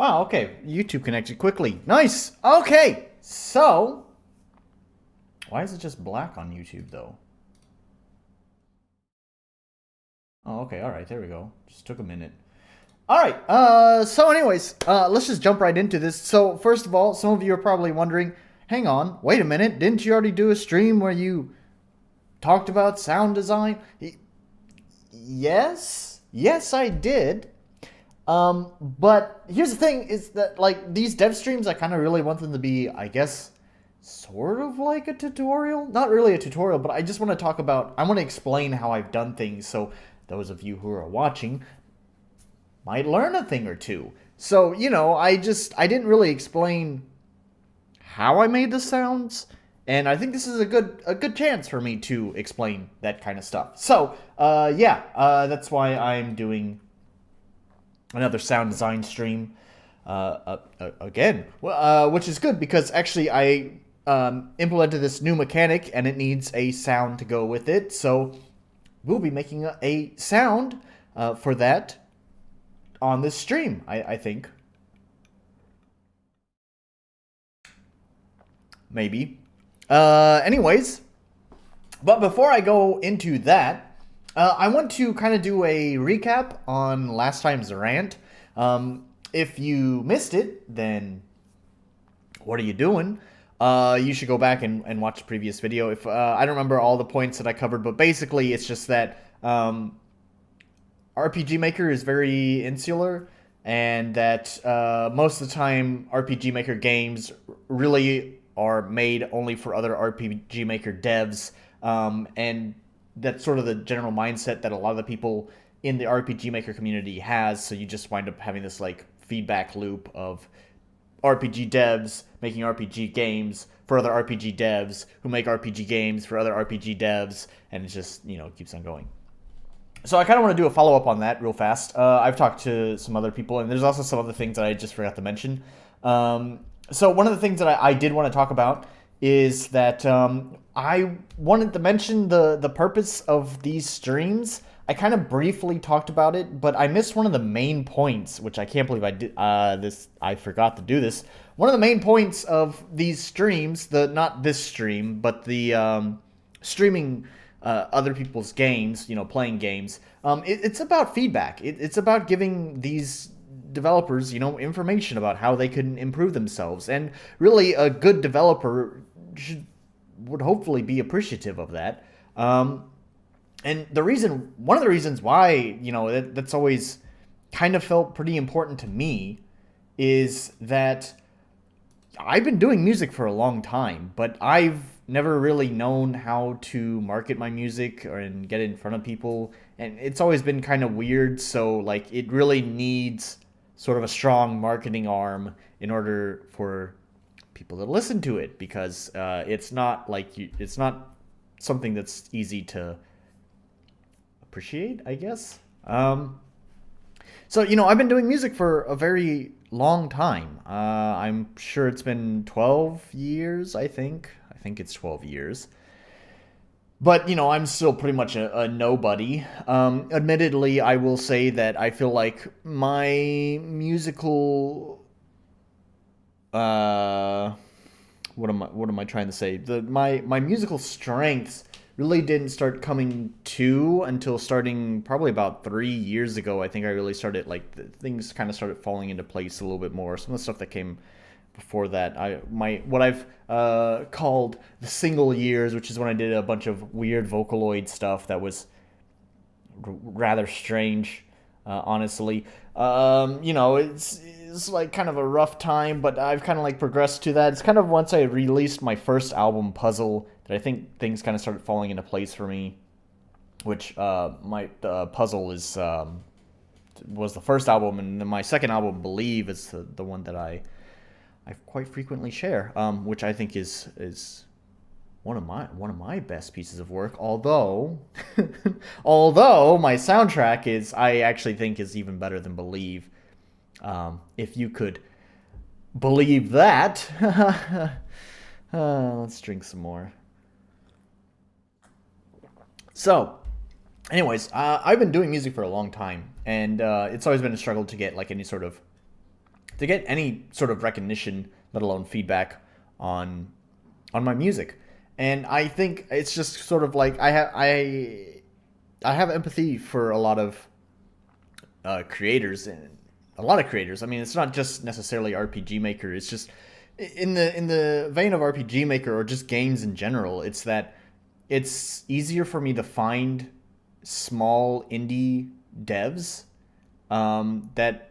Wow, okay. YouTube connected quickly. Nice. Okay. So, why is it just black on YouTube though? Oh, okay. All right. There we go. Just took a minute. All right. So anyways, let's just jump right into this. So, first of all, some of you are probably wondering, hang on, wait a minute. Didn't you already do a stream where you talked about sound design? Yes. Yes, I did. But here's the thing is that like these dev streams, I kind of really want them to be, I guess, sort of like a tutorial. Not really a tutorial, but I just want to talk about, I want to explain how I've done things so those of you who are watching might learn a thing or two. So, I didn't really explain how I made the sounds, and I think this is a good chance for me to explain that kind of stuff. So, that's why I'm doing another sound design stream again, which is good because actually I implemented this new mechanic and it needs a sound to go with it. So we'll be making a sound for that on this stream, I think. Maybe. Anyways, but before I go into that, I want to kind of do a recap on last time's rant. If you missed it, then what are you doing? You should go back and watch the previous video. If I don't remember all the points that I covered, but basically it's just that RPG Maker is very insular, and that most of the time RPG Maker games really are made only for other RPG Maker devs, and that's sort of the general mindset that a lot of the people in the RPG Maker community has. So you just wind up having this like feedback loop of RPG devs making RPG games for other RPG devs who make RPG games for other RPG devs, and it just keeps on going. So I kind of want to do a follow-up on that real fast. I've talked to some other people, and there's also some other things that I just forgot to mention. So one of the things that I did want to talk about is that I wanted to mention the purpose of these streams. I kind of briefly talked about it, but I missed one of the main points, which I can't believe I did. I forgot to do this. One of the main points of these streams, not this stream, but the streaming other people's games, playing games. It's about feedback. It's about giving these developers, information about how they can improve themselves. And really, a good developer would hopefully be appreciative of that. And one of the reasons why, that's always kind of felt pretty important to me is that I've been doing music for a long time, but I've never really known how to market my music and get it in front of people. And it's always been kind of weird. So like it really needs sort of a strong marketing arm in order for people to listen to it, because it's not something that's easy to appreciate, I guess. So I've been doing music for a very long time. I'm sure it's been 12 years, I think. I think it's 12 years. But, I'm still pretty much a nobody. Admittedly, I will say that I feel like my musical... what am I trying to say? My musical strengths really didn't start coming to until starting probably about 3 years ago. I think I really started, things kind of started falling into place a little bit more. Some of the stuff that came before that, what I've called the single years, which is when I did a bunch of weird Vocaloid stuff that was rather strange, honestly. It's like kind of a rough time, but I've kind of like progressed to that. It's kind of once I released my first album, Puzzle, that I think things kind of started falling into place for me. Which my Puzzle was the first album, and then my second album, Believe, is the one that I quite frequently share, which I think is one of my best pieces of work. Although my soundtrack I actually think is even better than Believe. If you could believe that. Let's drink some more. So, anyways, I've been doing music for a long time, and it's always been a struggle to get like any sort of to get any sort of recognition, let alone feedback on my music. And I think it's just sort of like I have empathy for a lot of creators, and a lot of creators. I mean, it's not just necessarily RPG Maker. It's just in the vein of RPG Maker or just games in general. It's that it's easier for me to find small indie devs that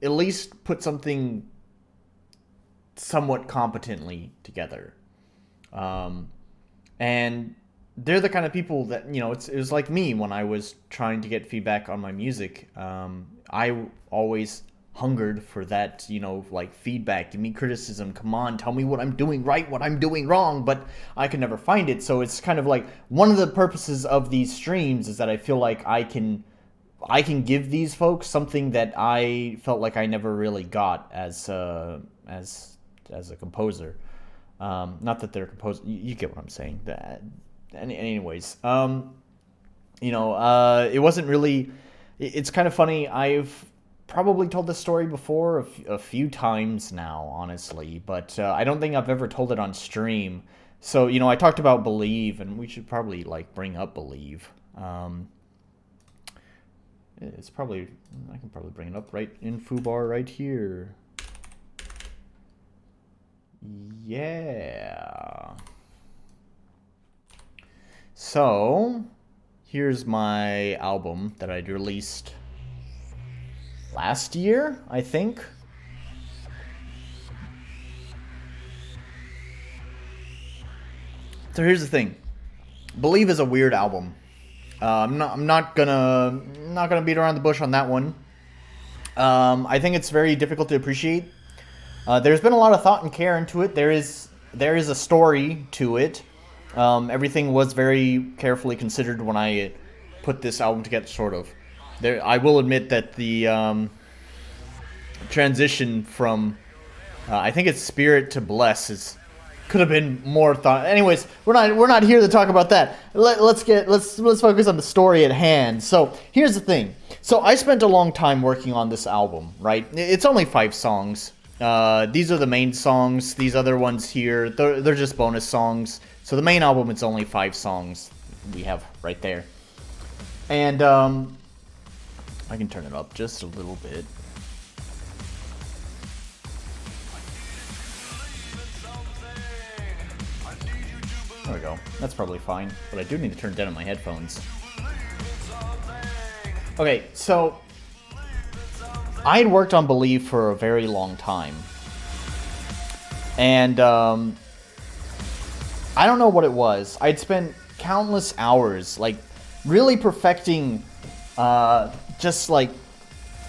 at least put something somewhat competently together. And they're the kind of people that, you know, it was like me when I was trying to get feedback on my music. I always hungered for that, you know, like feedback, give me criticism, come on, tell me what I'm doing right, what I'm doing wrong, but I could never find it. So it's kind of like one of the purposes of these streams is that I feel like I can give these folks something that I felt like I never really got as a composer. Not that they're composers, you get what I'm saying. Anyways, you know, it wasn't really. It's kind of funny. I've probably told this story before a few times now, honestly, but I don't think I've ever told it on stream. So, you know, I talked about Believe, and we should probably like bring up Believe. It's probably, I can probably bring it up right in foobar right here. Yeah. So, here's my album that I'd released last year, I think. So here's the thing. Believe is a weird album. I'm not gonna beat around the bush on that one. I think it's very difficult to appreciate. There's been a lot of thought and care into it. There is a story to it. Everything was very carefully considered when I put this album together, sort of. I will admit that the transition from I think it's Spirit to Bless could have been more thought. Anyways, we're not here to talk about that. Let's focus on the story at hand. So here's the thing. So I spent a long time working on this album, right? It's only 5 songs. These are the main songs. These other ones here, they're just bonus songs. So the main album, it's only 5 songs we have right there. And I can turn it up just a little bit. There we go. That's probably fine. But I do need to turn down on my headphones. Okay, so I had worked on Believe for a very long time. And I don't know what it was. I'd spent countless hours, like, really perfecting just like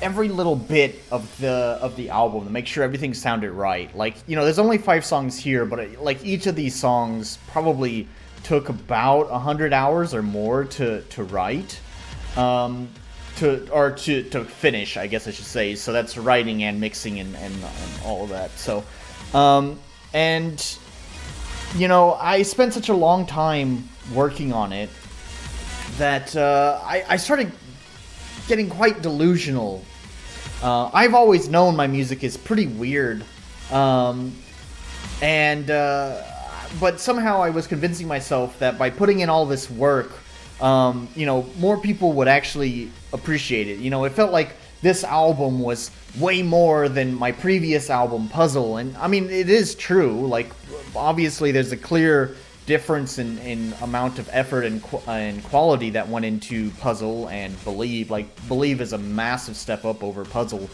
every little bit of the album to make sure everything sounded right. Like, you know, there's only 5 songs here, but like each of these songs probably took about 100 hours or more to write, to finish, I guess I should say. So that's writing and mixing and all of that. So, and you know, I spent such a long time working on it that I started getting quite delusional. I've always known my music is pretty weird, but somehow I was convincing myself that by putting in all this work, you know, more people would actually appreciate it. You know, it felt like this album was way more than my previous album, Puzzle, and I mean, it is true. Like, obviously, there's a clear difference in amount of effort and quality that went into Puzzle and Believe. Like, Believe is a massive step up over Puzzle.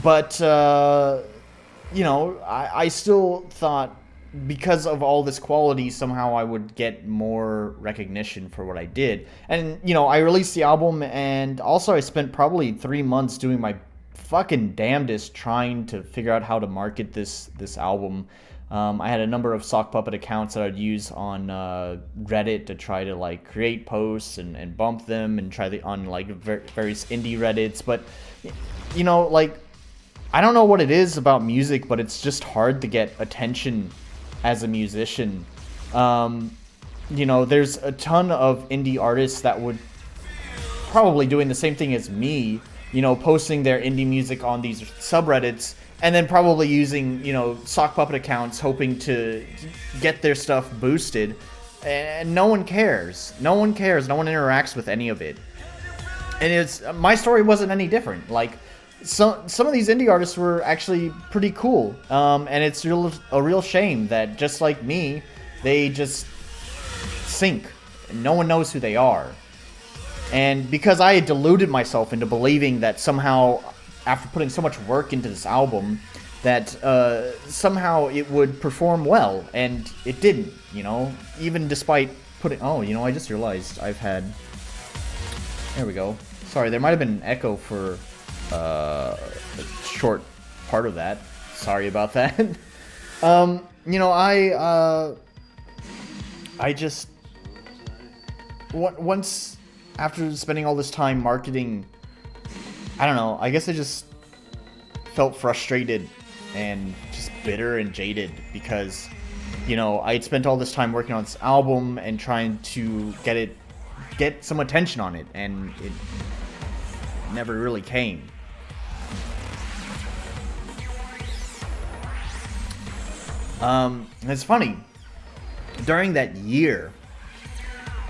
But you know, I still thought because of all this quality, somehow I would get more recognition for what I did. And, you know, I released the album, and also I spent probably 3 months doing my fucking damnedest trying to figure out how to market this album. I had a number of sock puppet accounts that I'd use on Reddit to try to like create posts and bump them, and try on like various indie Reddits. But, you know, like, I don't know what it is about music, but it's just hard to get attention as a musician. You know, there's a ton of indie artists that would probably doing the same thing as me, posting their indie music on these subreddits, and then probably using, sock puppet accounts, hoping to get their stuff boosted. And no one cares. No one cares. No one interacts with any of it. And my story wasn't any different. Like, some of these indie artists were actually pretty cool. And it's a real shame that, just like me, they just sink. And no one knows who they are. And because I had deluded myself into believing that somehow, after putting so much work into this album, that somehow it would perform well, and it didn't, even despite putting... Oh, I just realized I've had... There we go. Sorry, there might have been an echo for a short part of that. Sorry about that. I just... Once, after spending all this time marketing, I don't know, I guess I just felt frustrated and just bitter and jaded because, I had spent all this time working on this album and trying to get some attention on it, and it never really came. It's funny, during that year,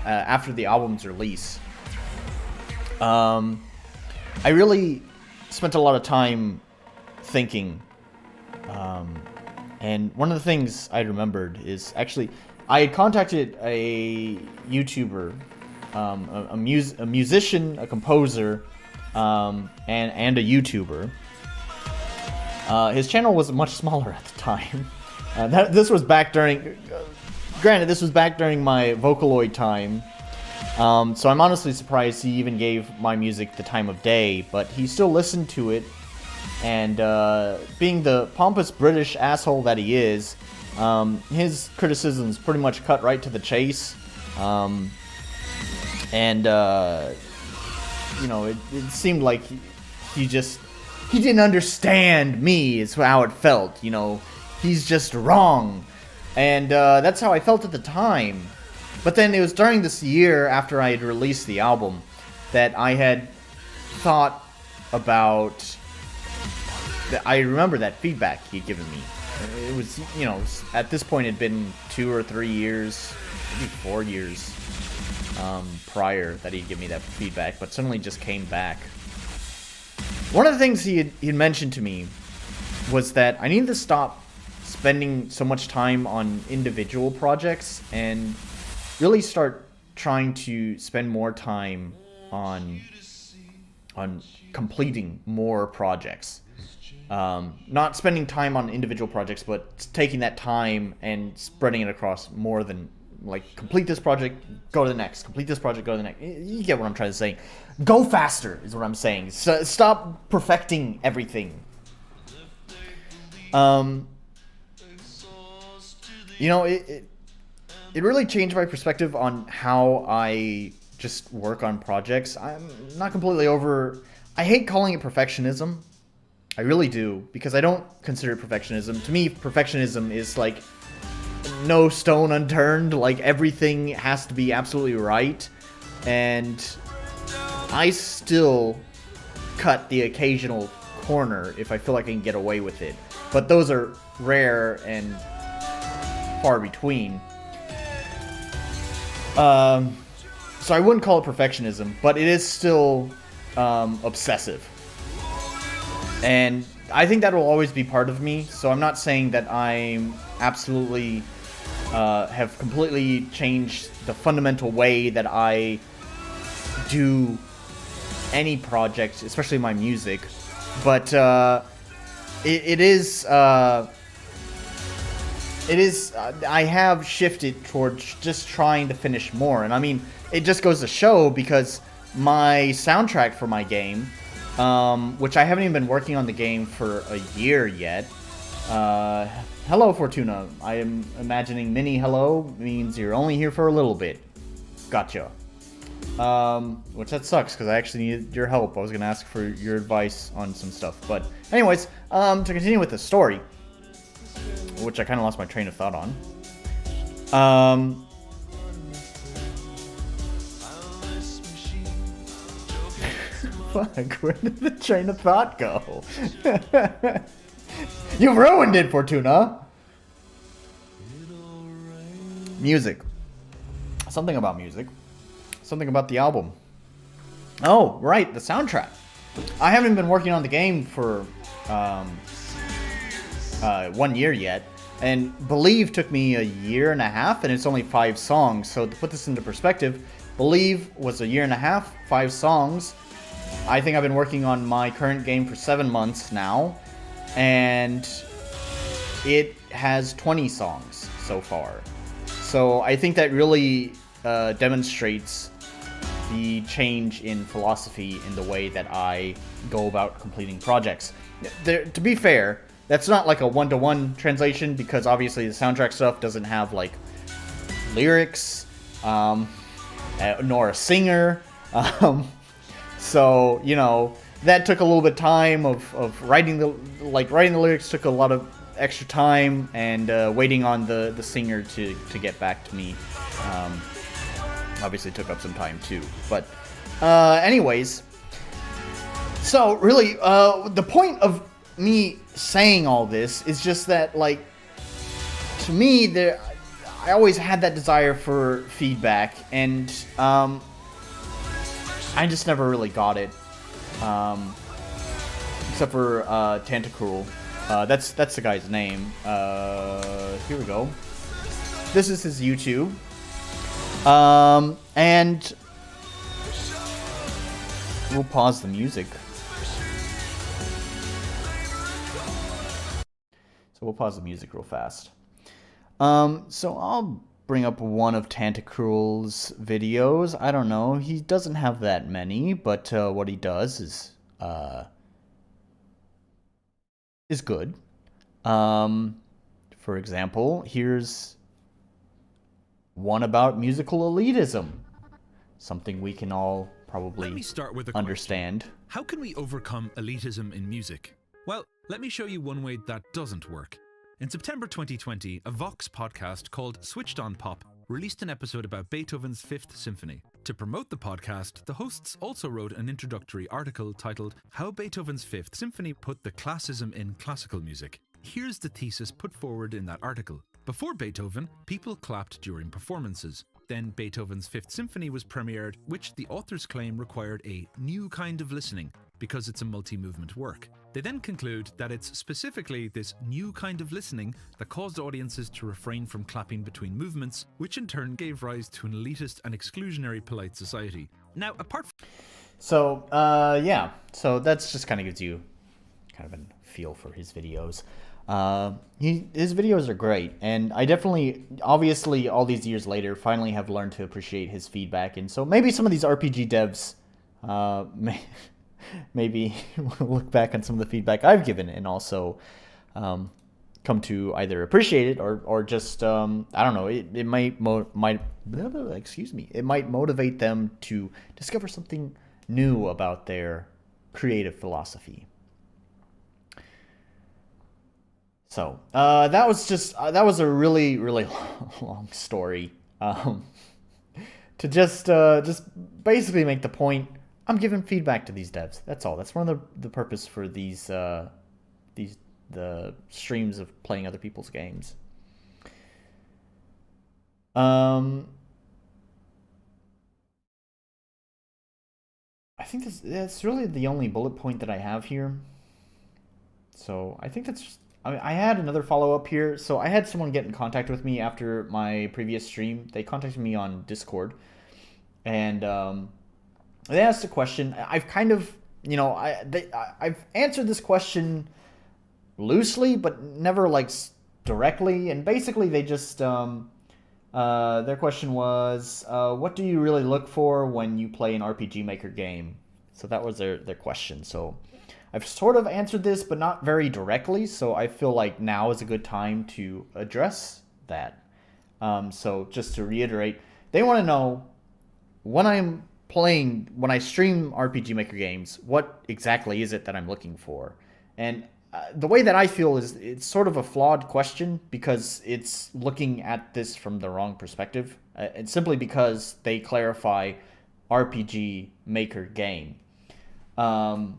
after the album's release, I really spent a lot of time thinking, and one of the things I remembered is actually I had contacted a YouTuber, a musician, a composer, and a YouTuber. His channel was much smaller at the time. This was back during, granted, this was back during my Vocaloid time. So I'm honestly surprised he even gave my music the time of day, but he still listened to it. And being the pompous British asshole that he is, his criticisms pretty much cut right to the chase. It seemed like he didn't understand me, is how it felt. He's just wrong. And that's how I felt at the time. But then it was during this year, after I had released the album, that I had thought about... I remember that feedback he'd given me. It was, at this point it had been 2 or 3 years, maybe 4 years prior that he'd give me that feedback, but suddenly just came back. One of the things he'd mentioned to me was that I needed to stop spending so much time on individual projects and really start trying to spend more time on completing more projects. Not spending time on individual projects, but taking that time and spreading it across more than, like, complete this project, go to the next, complete this project, go to the next. You get what I'm trying to say. Go faster is what I'm saying. Stop perfecting everything. It really changed my perspective on how I just work on projects. I'm not completely over... I hate calling it perfectionism. I really do, because I don't consider it perfectionism. To me, perfectionism is like no stone unturned. Like, everything has to be absolutely right. And I still cut the occasional corner if I feel like I can get away with it. But those are rare and far between. So I wouldn't call it perfectionism, but it is still obsessive. And I think that will always be part of me, so I'm not saying that I'm absolutely have completely changed the fundamental way that I do any project, especially my music, but it is I have shifted towards just trying to finish more. And I mean, it just goes to show, because my soundtrack for my game, which I haven't even been working on the game for a year yet. Hello, Fortuna. I am imagining mini hello means you're only here for a little bit. Gotcha. Which that sucks, because I actually needed your help. I was going to ask for your advice on some stuff. But anyways, to continue with the story, which I kind of lost my train of thought on. Fuck, where did the train of thought go? You ruined it, Fortuna! Music. Something about music. Something about the album. Oh, right, the soundtrack. I haven't been working on the game for 1 year yet. And Believe took me 1.5 years, and it's only 5 songs. So to put this into perspective, Believe was 1.5 years, 5 songs. I think I've been working on my current game for 7 months now. And it has 20 songs so far. So I think that really demonstrates the change in philosophy in the way that I go about completing projects. To be fair, that's not like a one-to-one translation, because obviously the soundtrack stuff doesn't have like lyrics, nor a singer. So, you know, that took a little bit of time of writing the lyrics took a lot of extra time, and waiting on the singer to get back to me obviously took up some time too. But anyways, so really the point of me saying all this is just that, like, to me, I always had that desire for feedback, and I just never really got it, except for Tantacrul. That's the guy's name. Here we go. This is his YouTube. And we'll pause the music. So we'll pause the music real fast. So I'll bring up one of Tantacrul's videos. I don't know. He doesn't have that many, but what he does is good. For example, here's one about musical elitism. Something we can all probably Let me start with a understand. Question. How can we overcome elitism in music? Well, let me show you one way that doesn't work. In September 2020, a Vox podcast called Switched On Pop released an episode about Beethoven's Fifth Symphony. To promote the podcast, the hosts also wrote an introductory article titled How Beethoven's Fifth Symphony Put the Classism in Classical Music. Here's the thesis put forward in that article. Before Beethoven, people clapped during performances. Then Beethoven's Fifth Symphony was premiered, which the authors claim required a new kind of listening because it's a multi-movement work. They then conclude that it's specifically this new kind of listening that caused audiences to refrain from clapping between movements, which in turn gave rise to an elitist and exclusionary polite society. Now, apart from... So, yeah. So that's just kind of gives you kind of a feel for his videos. His videos are great, and I definitely, obviously, all these years later, finally have learned to appreciate his feedback, and so maybe some of these RPG devs, maybe look back on some of the feedback I've given, and also come to either appreciate it or just I don't know. It might it might motivate them to discover something new about their creative philosophy. So that was a really long story to just basically make the point. I'm giving feedback to these devs. That's all. That's one of the purpose for the streams of playing other people's games. I think that's really the only bullet point that I have here. So I think that's. I had another follow-up here. So I had someone get in contact with me after my previous stream. They contacted me on Discord, and they asked a question. I've kind of, I've answered this question loosely, but never like directly. And basically, they just their question was, what do you really look for when you play an RPG Maker game? So that was their question. So I've sort of answered this, but not very directly, so I feel like now is a good time to address that. So just to reiterate, they want to know when I stream RPG Maker games, what exactly is it that I'm looking for? And the way that I feel is it's sort of a flawed question because it's looking at this from the wrong perspective. And simply because they clarify RPG Maker game. Um,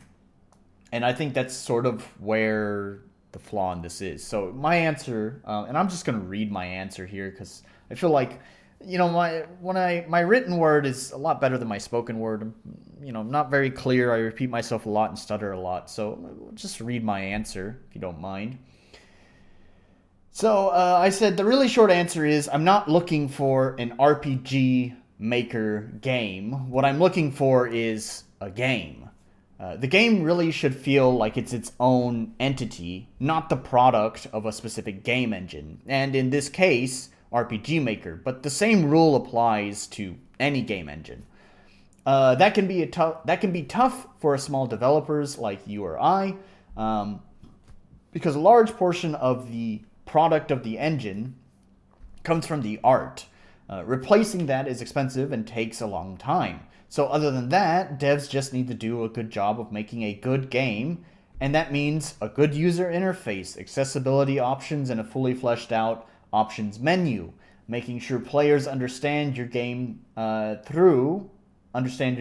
and I think that's sort of where the flaw in this is. So my answer, and I'm just going to read my answer here because I feel like, my written word is a lot better than my spoken word. I'm not very clear. I repeat myself a lot and stutter a lot. So I'll just read my answer if you don't mind. So I said the really short answer is I'm not looking for an RPG Maker game. What I'm looking for is a game. The game really should feel like it's its own entity, not the product of a specific game engine. And in this case, RPG Maker. But the same rule applies to any game engine. That can be tough for small developers like you or I, because a large portion of the product of the engine comes from the art. Replacing that is expensive and takes a long time. So other than that, devs just need to do a good job of making a good game, and that means a good user interface, accessibility options, and a fully fleshed out options menu, making sure players understand your game through well-designed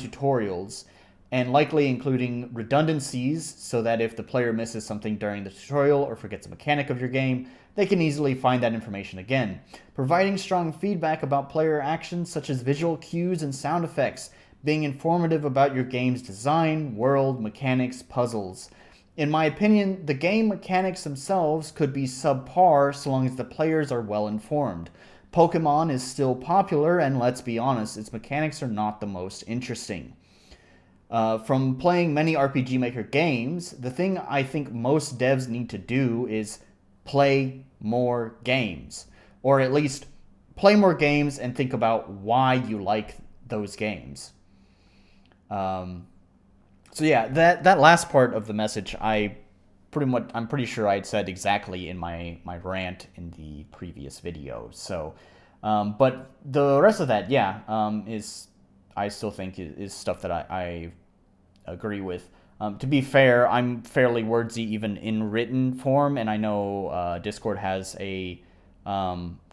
tutorials, and likely including redundancies so that if the player misses something during the tutorial or forgets a mechanic of your game, they can easily find that information again. Providing strong feedback about player actions such as visual cues and sound effects, being informative about your game's design, world, mechanics, puzzles. In my opinion, the game mechanics themselves could be subpar so long as the players are well informed. Pokemon is still popular, and let's be honest, its mechanics are not the most interesting. From playing many RPG Maker games, the thing I think most devs need to do is play more games. Or at least play more games and think about why you like those games. So yeah, that last part of the message, I'm pretty sure I'd said exactly in my rant in the previous video. So, but the rest of that, I still think is stuff that I agree with. To be fair, I'm fairly wordsy even in written form, and I know Discord has a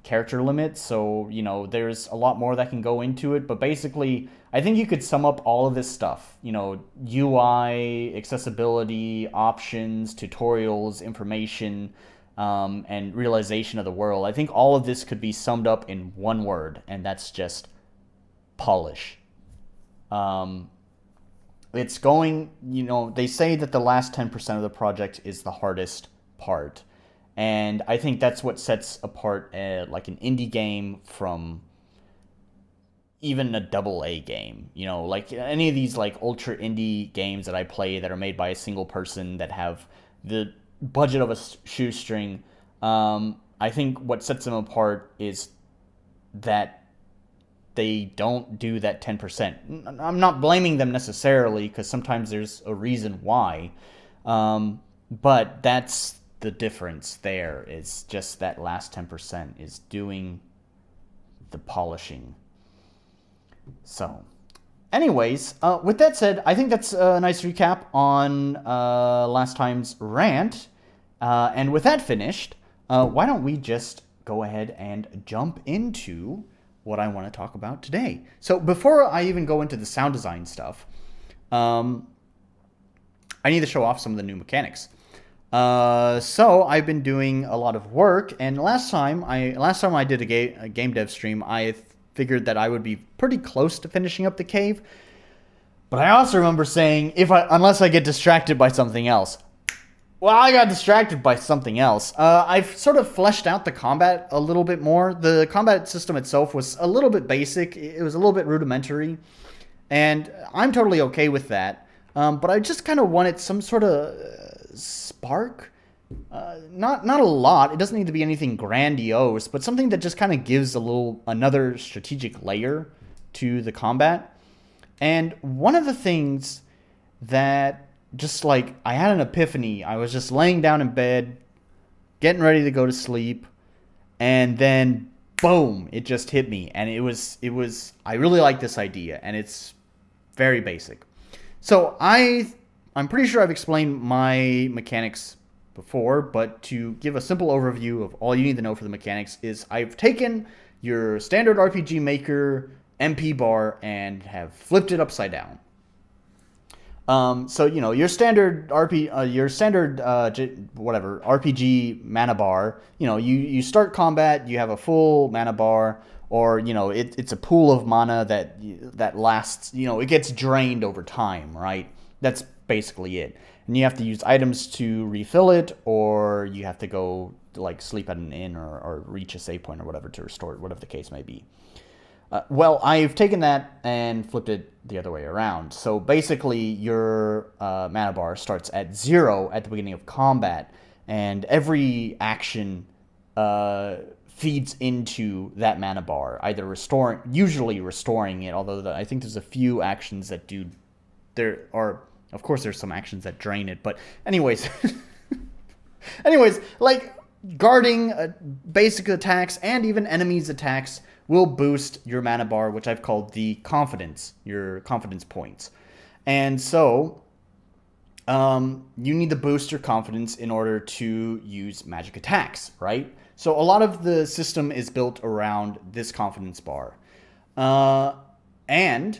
character limit, so there's a lot more that can go into it. But basically, I think you could sum up all of this stuff. UI, accessibility, options, tutorials, information, and realization of the world. I think all of this could be summed up in one word, and that's just polish. It's going, they say that the last 10% of the project is the hardest part. And I think that's what sets apart like an indie game from even a AA game. Like any of these like ultra indie games that I play that are made by a single person that have the budget of a shoestring. I think what sets them apart is that they don't do that 10%. I'm not blaming them necessarily, because sometimes there's a reason why. But that's the difference there, is just that last 10% is doing the polishing. So, anyways, with that said, I think that's a nice recap on last time's rant. And with that finished, why don't we just go ahead and jump into what I want to talk about today. So before I even go into the sound design stuff, I need to show off some of the new mechanics. So I've been doing a lot of work, and last time I did a game dev stream, I figured that I would be pretty close to finishing up the cave. But I also remember saying, unless I get distracted by something else. Well, I got distracted by something else. I've sort of fleshed out the combat a little bit more. The combat system itself was a little bit basic. It was a little bit rudimentary. And I'm totally okay with that. But I just kind of wanted some sort of spark. Not a lot. It doesn't need to be anything grandiose, but something that just kind of gives another strategic layer to the combat. And one of the things that just like I had an epiphany. I was just laying down in bed, getting ready to go to sleep, and then boom, it just hit me. And it was I really like this idea, and it's very basic. So I'm pretty sure I've explained my mechanics before, but to give a simple overview of all you need to know for the mechanics is I've taken your standard RPG Maker MP bar and have flipped it upside down. So your standard RPG mana bar. You start combat, you have a full mana bar, or it's a pool of mana that lasts. It gets drained over time, right? That's basically it. And you have to use items to refill it, or you have to go like sleep at an inn or reach a save point or whatever to restore it, whatever the case may be. Well, I've taken that and flipped it the other way around. So basically, your mana bar starts at 0 at the beginning of combat, and every action feeds into that mana bar, either usually restoring it, although I think there's a few actions that do. There are, of course, there's some actions that drain it, but anyways, like guarding basic attacks and even enemies' attacks will boost your mana bar, which I've called your confidence points. And so you need to boost your confidence in order to use magic attacks, right? So a lot of the system is built around this confidence bar. And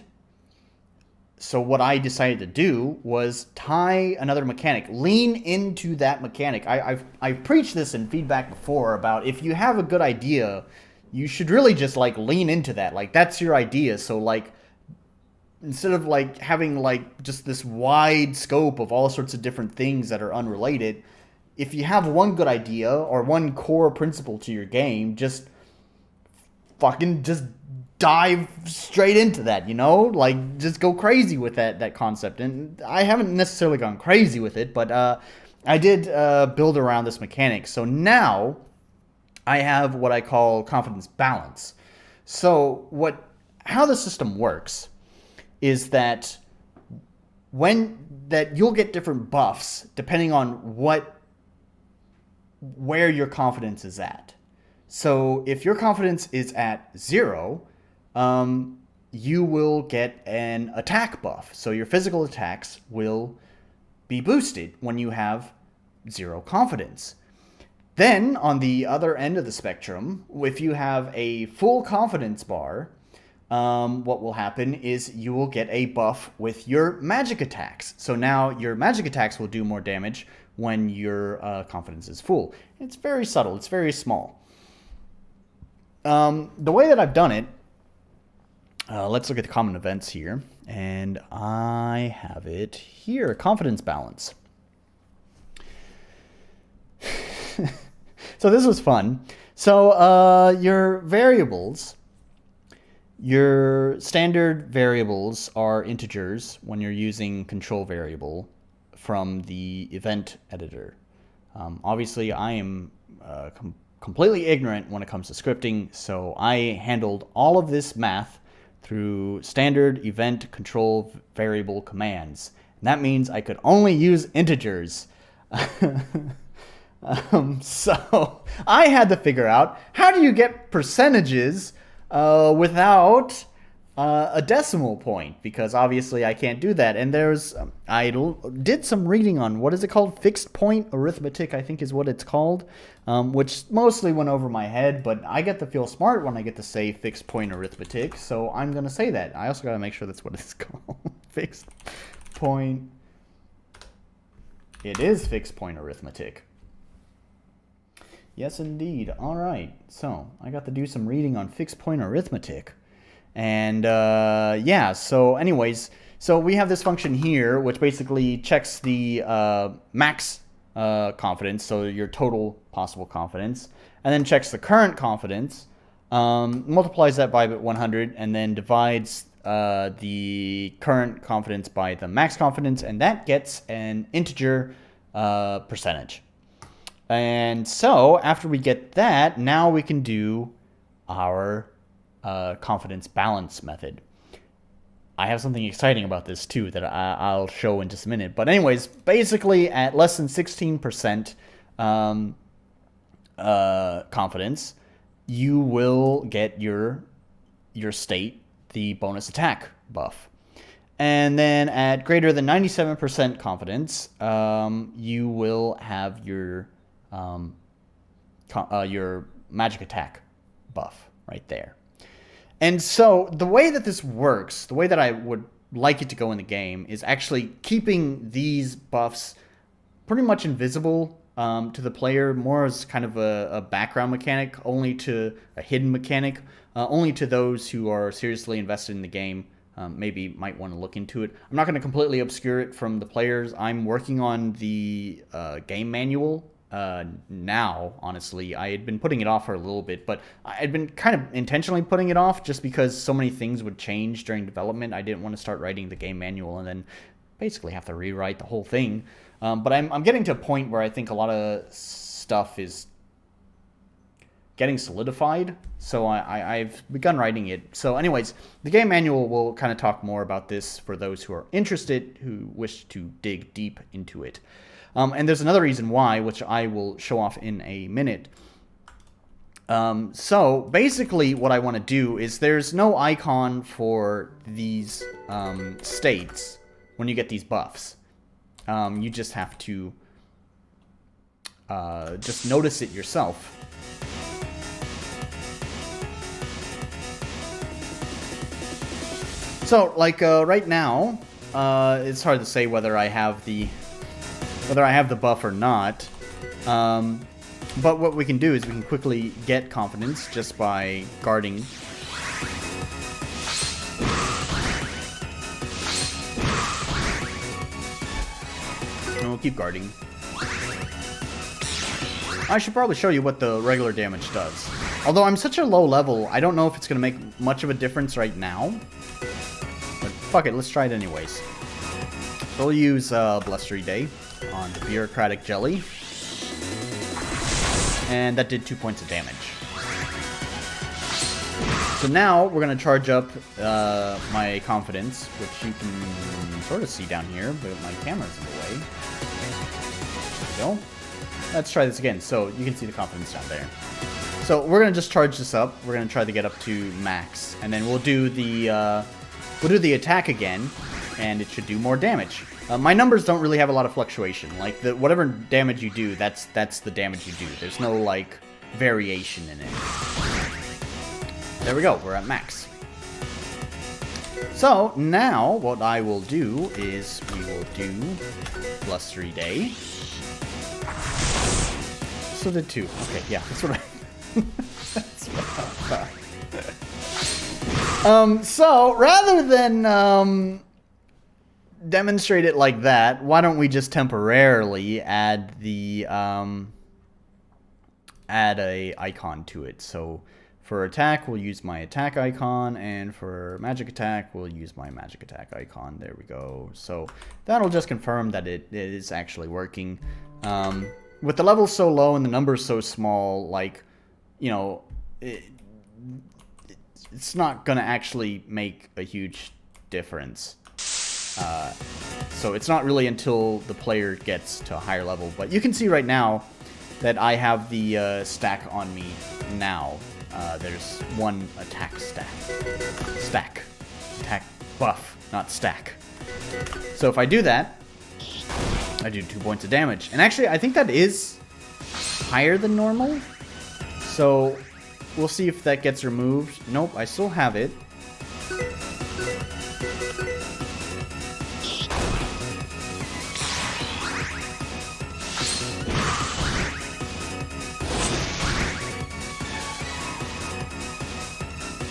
so what I decided to do was tie another mechanic, lean into that mechanic. I've preached this in feedback before about if you have a good idea, you should really just like lean into that. Like that's your idea. So like instead of like having like just this wide scope of all sorts of different things that are unrelated, if you have one good idea or one core principle to your game, just fucking just dive straight into that, like just go crazy with that concept. And I haven't necessarily gone crazy with it, but I did build around this mechanic. So now I have what I call confidence balance. So how the system works is that you'll get different buffs depending on where your confidence is at. So if your confidence is at 0, you will get an attack buff. So your physical attacks will be boosted when you have 0 confidence. Then, on the other end of the spectrum, if you have a full confidence bar, what will happen is you will get a buff with your magic attacks. So now your magic attacks will do more damage when your confidence is full. It's very subtle. It's very small. The way that I've done it, let's look at the common events here. And I have it here, confidence balance. So this was fun. So your variables, your standard variables are integers when you're using control variable from the event editor. Obviously, I am completely ignorant when it comes to scripting, so I handled all of this math through standard event control variable commands. And that means I could only use integers. So I had to figure out, how do you get percentages without a decimal point? Because obviously I can't do that. And I did some reading on, what is it called? Fixed point arithmetic, I think is what it's called, which mostly went over my head, but I get to feel smart when I get to say fixed point arithmetic, so I'm going to say that. I also got to make sure that's what it's called. Fixed point. It is fixed point arithmetic. Yes, indeed. All right. So I got to do some reading on fixed point arithmetic. And yeah, so anyways, so we have this function here, which basically checks the max confidence, so your total possible confidence, and then checks the current confidence, multiplies that by 100, and then divides the current confidence by the max confidence, and that gets an integer percentage. And so after we get that, now we can do our confidence balance method. I have something exciting about this too that I'll show in just a minute. But anyways, basically at less than 16% confidence, you will get your state, the bonus attack buff. And then at greater than 97% confidence, you will have your magic attack buff right there. And so the way that this works, the way that I would like it to go in the game, is actually keeping these buffs pretty much invisible to the player, more as kind of a background mechanic, only to a hidden mechanic, only to those who are seriously invested in the game. Maybe might want to look into it. I'm not going to completely obscure it from the players. I'm working on the game manual now, honestly. I had been putting it off for a little bit, but I had been kind of intentionally putting it off just because so many things would change during development. I didn't want to start writing the game manual and then basically have to rewrite the whole thing. But I'm getting to a point where I think a lot of stuff is getting solidified, so I've begun writing it. So anyways, the game manual will kind of talk more about this for those who are interested, who wish to dig deep into it. And there's another reason why, which I will show off in a minute. So basically what I want to do is there's no icon for these states when you get these buffs. You just have to just notice it yourself. So, like, right now, it's hard to say whether I have the buff or not. But what we can do is we can quickly get confidence just by guarding. And we'll keep guarding. I should probably show you what the regular damage does. Although I'm such a low level, I don't know if it's going to make much of a difference right now. But fuck it, let's try it anyways. So we'll use Blustery Day on the Bureaucratic Jelly. And that did 2 points of damage. So now we're going to charge up my confidence, which you can sort of see down here, but my camera's in the way. There we go. Let's try this again. So you can see the confidence down there. So we're going to just charge this up. We're going to try to get up to max. And then we'll do the attack again, and it should do more damage. My numbers don't really have a lot of fluctuation. Like, whatever damage you do, that's the damage you do. There's no, like, variation in it. There we go. We're at max. So, now, what I will do is we will do Blustery Day. So did 2. Okay, yeah, that's what I... that's what I thought. So, rather than, demonstrate it like that, why don't we just temporarily add the add a icon to it. So for attack we'll use my attack icon, and for magic attack we'll use my magic attack icon. There we go. So that'll just confirm that it is actually working. With the levels so low and the numbers so small, like, you know, it's not gonna actually make a huge difference. So it's not really until the player gets to a higher level. But you can see right now that I have the stack on me now. There's one attack stack. Attack buff, not stack. So if I do that, I do 2 points of damage. And actually, I think that is higher than normal. So we'll see if that gets removed. Nope, I still have it.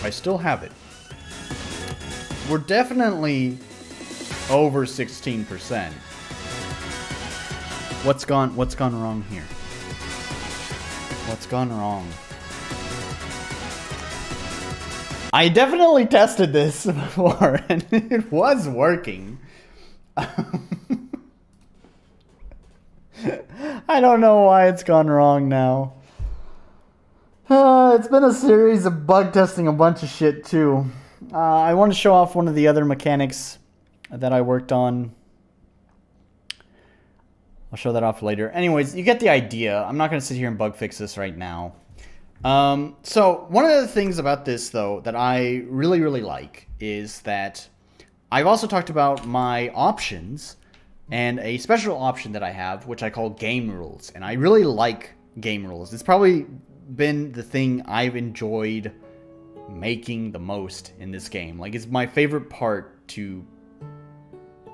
I still have it. We're definitely over 16%. What's gone wrong here? What's gone wrong? I definitely tested this before and it was working. I don't know why it's gone wrong now. It's been a series of bug testing a bunch of shit too. I want to show off one of the other mechanics that I worked on. I'll show that off later. Anyways, you get the idea. I'm not going to sit here and bug fix this right now. So one of the things about this, though, that I really, really like is that I've also talked about my options and a special option that I have, which I call game rules. And I really like game rules. It's probably been the thing I've enjoyed making the most in this game. Like, it's my favorite part to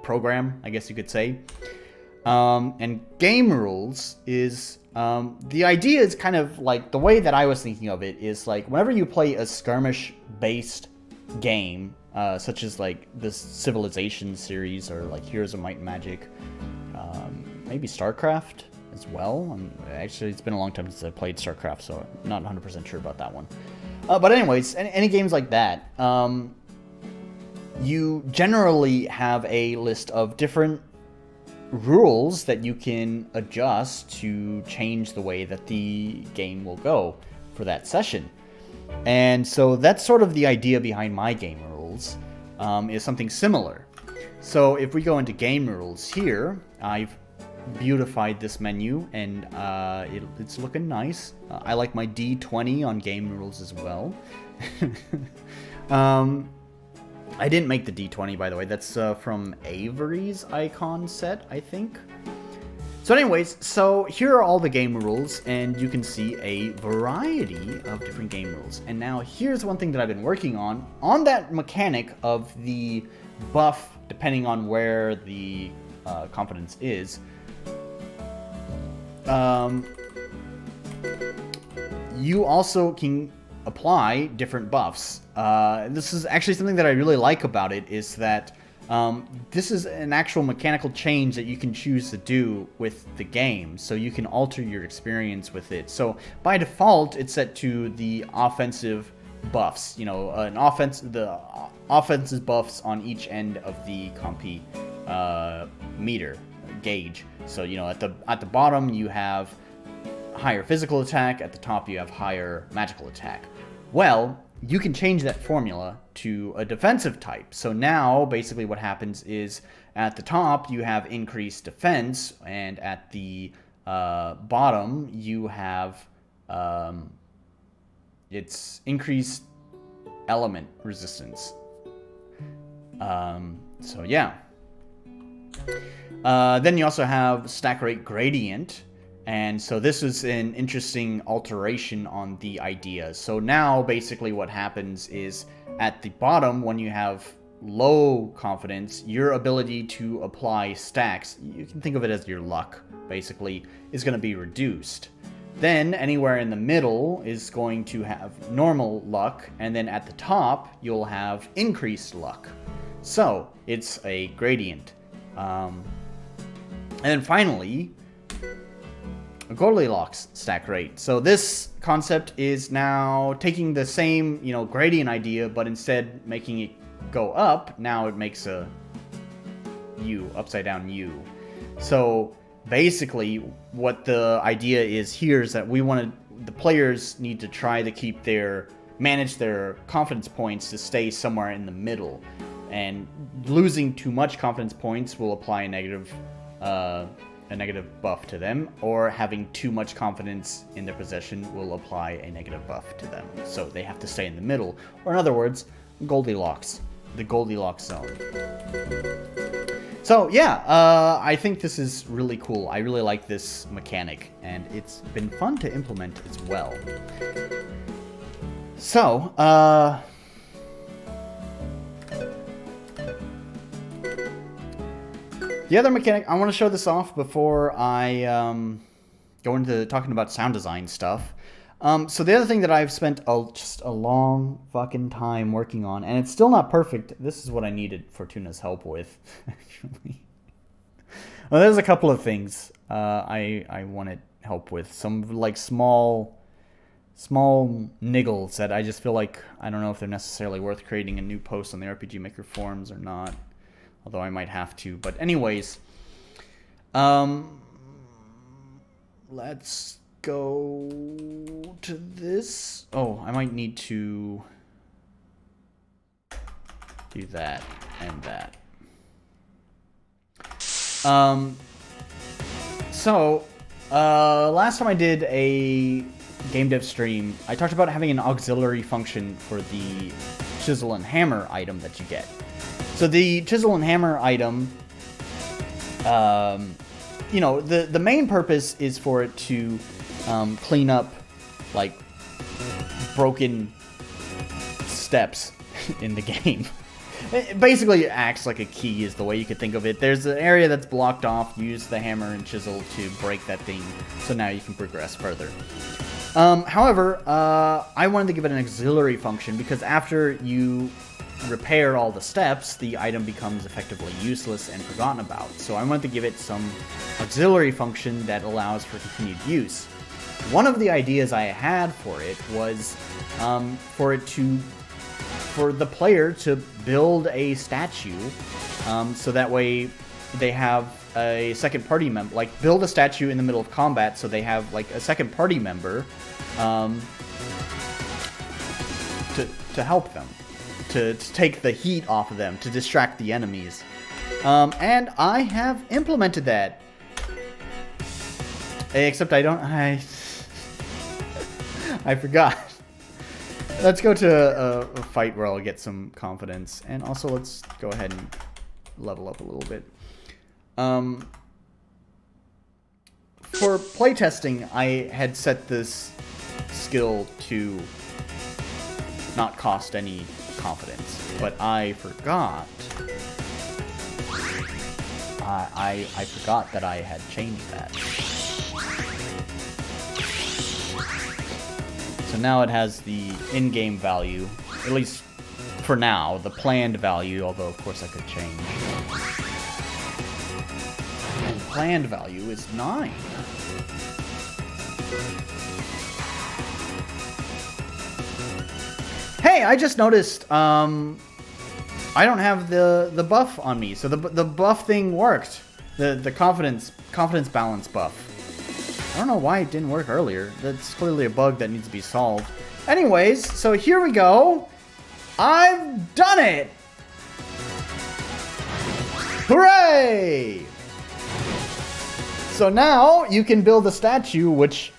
program, I guess you could say. And game rules is, the idea is kind of like, the way that I was thinking of it is like, whenever you play a skirmish-based game, such as like the Civilization series or like Heroes of Might and Magic, maybe StarCraft as well. Actually, it's been a long time since I played StarCraft, so I'm not 100% sure about that one. But anyways, any games like that, you generally have a list of different rules that you can adjust to change the way that the game will go for that session. And so that's sort of the idea behind my game rules, is something similar. So if we go into game rules here, I've beautified this menu, and it's looking nice. I like my D20 on game rules as well. I didn't make the D20, by the way. That's from Avery's icon set, I think. So anyways, so here are all the game rules, and you can see a variety of different game rules. And now here's one thing that I've been working on that mechanic of the buff, depending on where the confidence is. You also can apply different buffs. This is actually something that I really like about it, is that this is an actual mechanical change that you can choose to do with the game, so you can alter your experience with it. So by default, it's set to the offensive buffs. You know, the offensive buffs on each end of the compy meter gauge. So you know, at the bottom you have higher physical attack, at the top you have higher magical attack. Well, you can change that formula to a defensive type. So now basically what happens is, at the top you have increased defense, and at the bottom you have it's increased element resistance. So yeah. Then you also have stack rate gradient. And so this is an interesting alteration on the idea. So now basically what happens is, at the bottom, when you have low confidence, your ability to apply stacks, you can think of it as your luck, basically, is going to be reduced. Then anywhere in the middle is going to have normal luck, and then at the top you'll have increased luck. So it's a gradient. And then finally, a Goldilocks stack rate. So this concept is now taking the same, you know, gradient idea, but instead making it go up. Now it makes a U, upside down U. So basically what the idea is here is that the players need to try to manage their confidence points to stay somewhere in the middle. And losing too much confidence points will apply a negative buff to them, or having too much confidence in their possession will apply a negative buff to them. So they have to stay in the middle, or in other words, Goldilocks, the Goldilocks zone. So yeah, I think this is really cool. I really like this mechanic, and it's been fun to implement as well. So, the other mechanic, I want to show this off before I go into talking about sound design stuff. So the other thing that I've spent just a long fucking time working on, and it's still not perfect. This is what I needed Fortuna's help with, actually. Well, there's a couple of things I wanted help with. Some like small niggles that I just feel like, I don't know if they're necessarily worth creating a new post on the RPG Maker forums or not. Although I might have to. But anyways, let's go to this. Oh, I might need to do that and that. Last time I did a game dev stream, I talked about having an auxiliary function for the chisel and hammer item that you get. So the chisel and hammer item, you know, the main purpose is for it to clean up like broken steps in the game. It basically acts like a key is the way you could think of it. There's an area that's blocked off. Use the hammer and chisel to break that thing, so now you can progress further. However, I wanted to give it an auxiliary function because after you repair all the steps, the item becomes effectively useless and forgotten about. So I wanted to give it some auxiliary function that allows for continued use. One of the ideas I had for it was for the player to build a statue, so that way they have a second party member, like build a statue in the middle of combat so they have like a second party member to help them, to take the heat off of them, to distract the enemies. And I have implemented that. Except I forgot. Let's go to a fight where I'll get some confidence. And also let's go ahead and level up a little bit. For playtesting, I had set this skill to not cost any confidence, but I forgot. I forgot that I had changed that. So now it has the in-game value, at least for now, the planned value, although of course I could change. And planned value is 9. Hey, I just noticed, I don't have the buff on me, so the buff thing worked. The confidence balance buff. I don't know why it didn't work earlier. That's clearly a bug that needs to be solved. Anyways, so here we go. I've done it! Hooray! So now you can build a statue which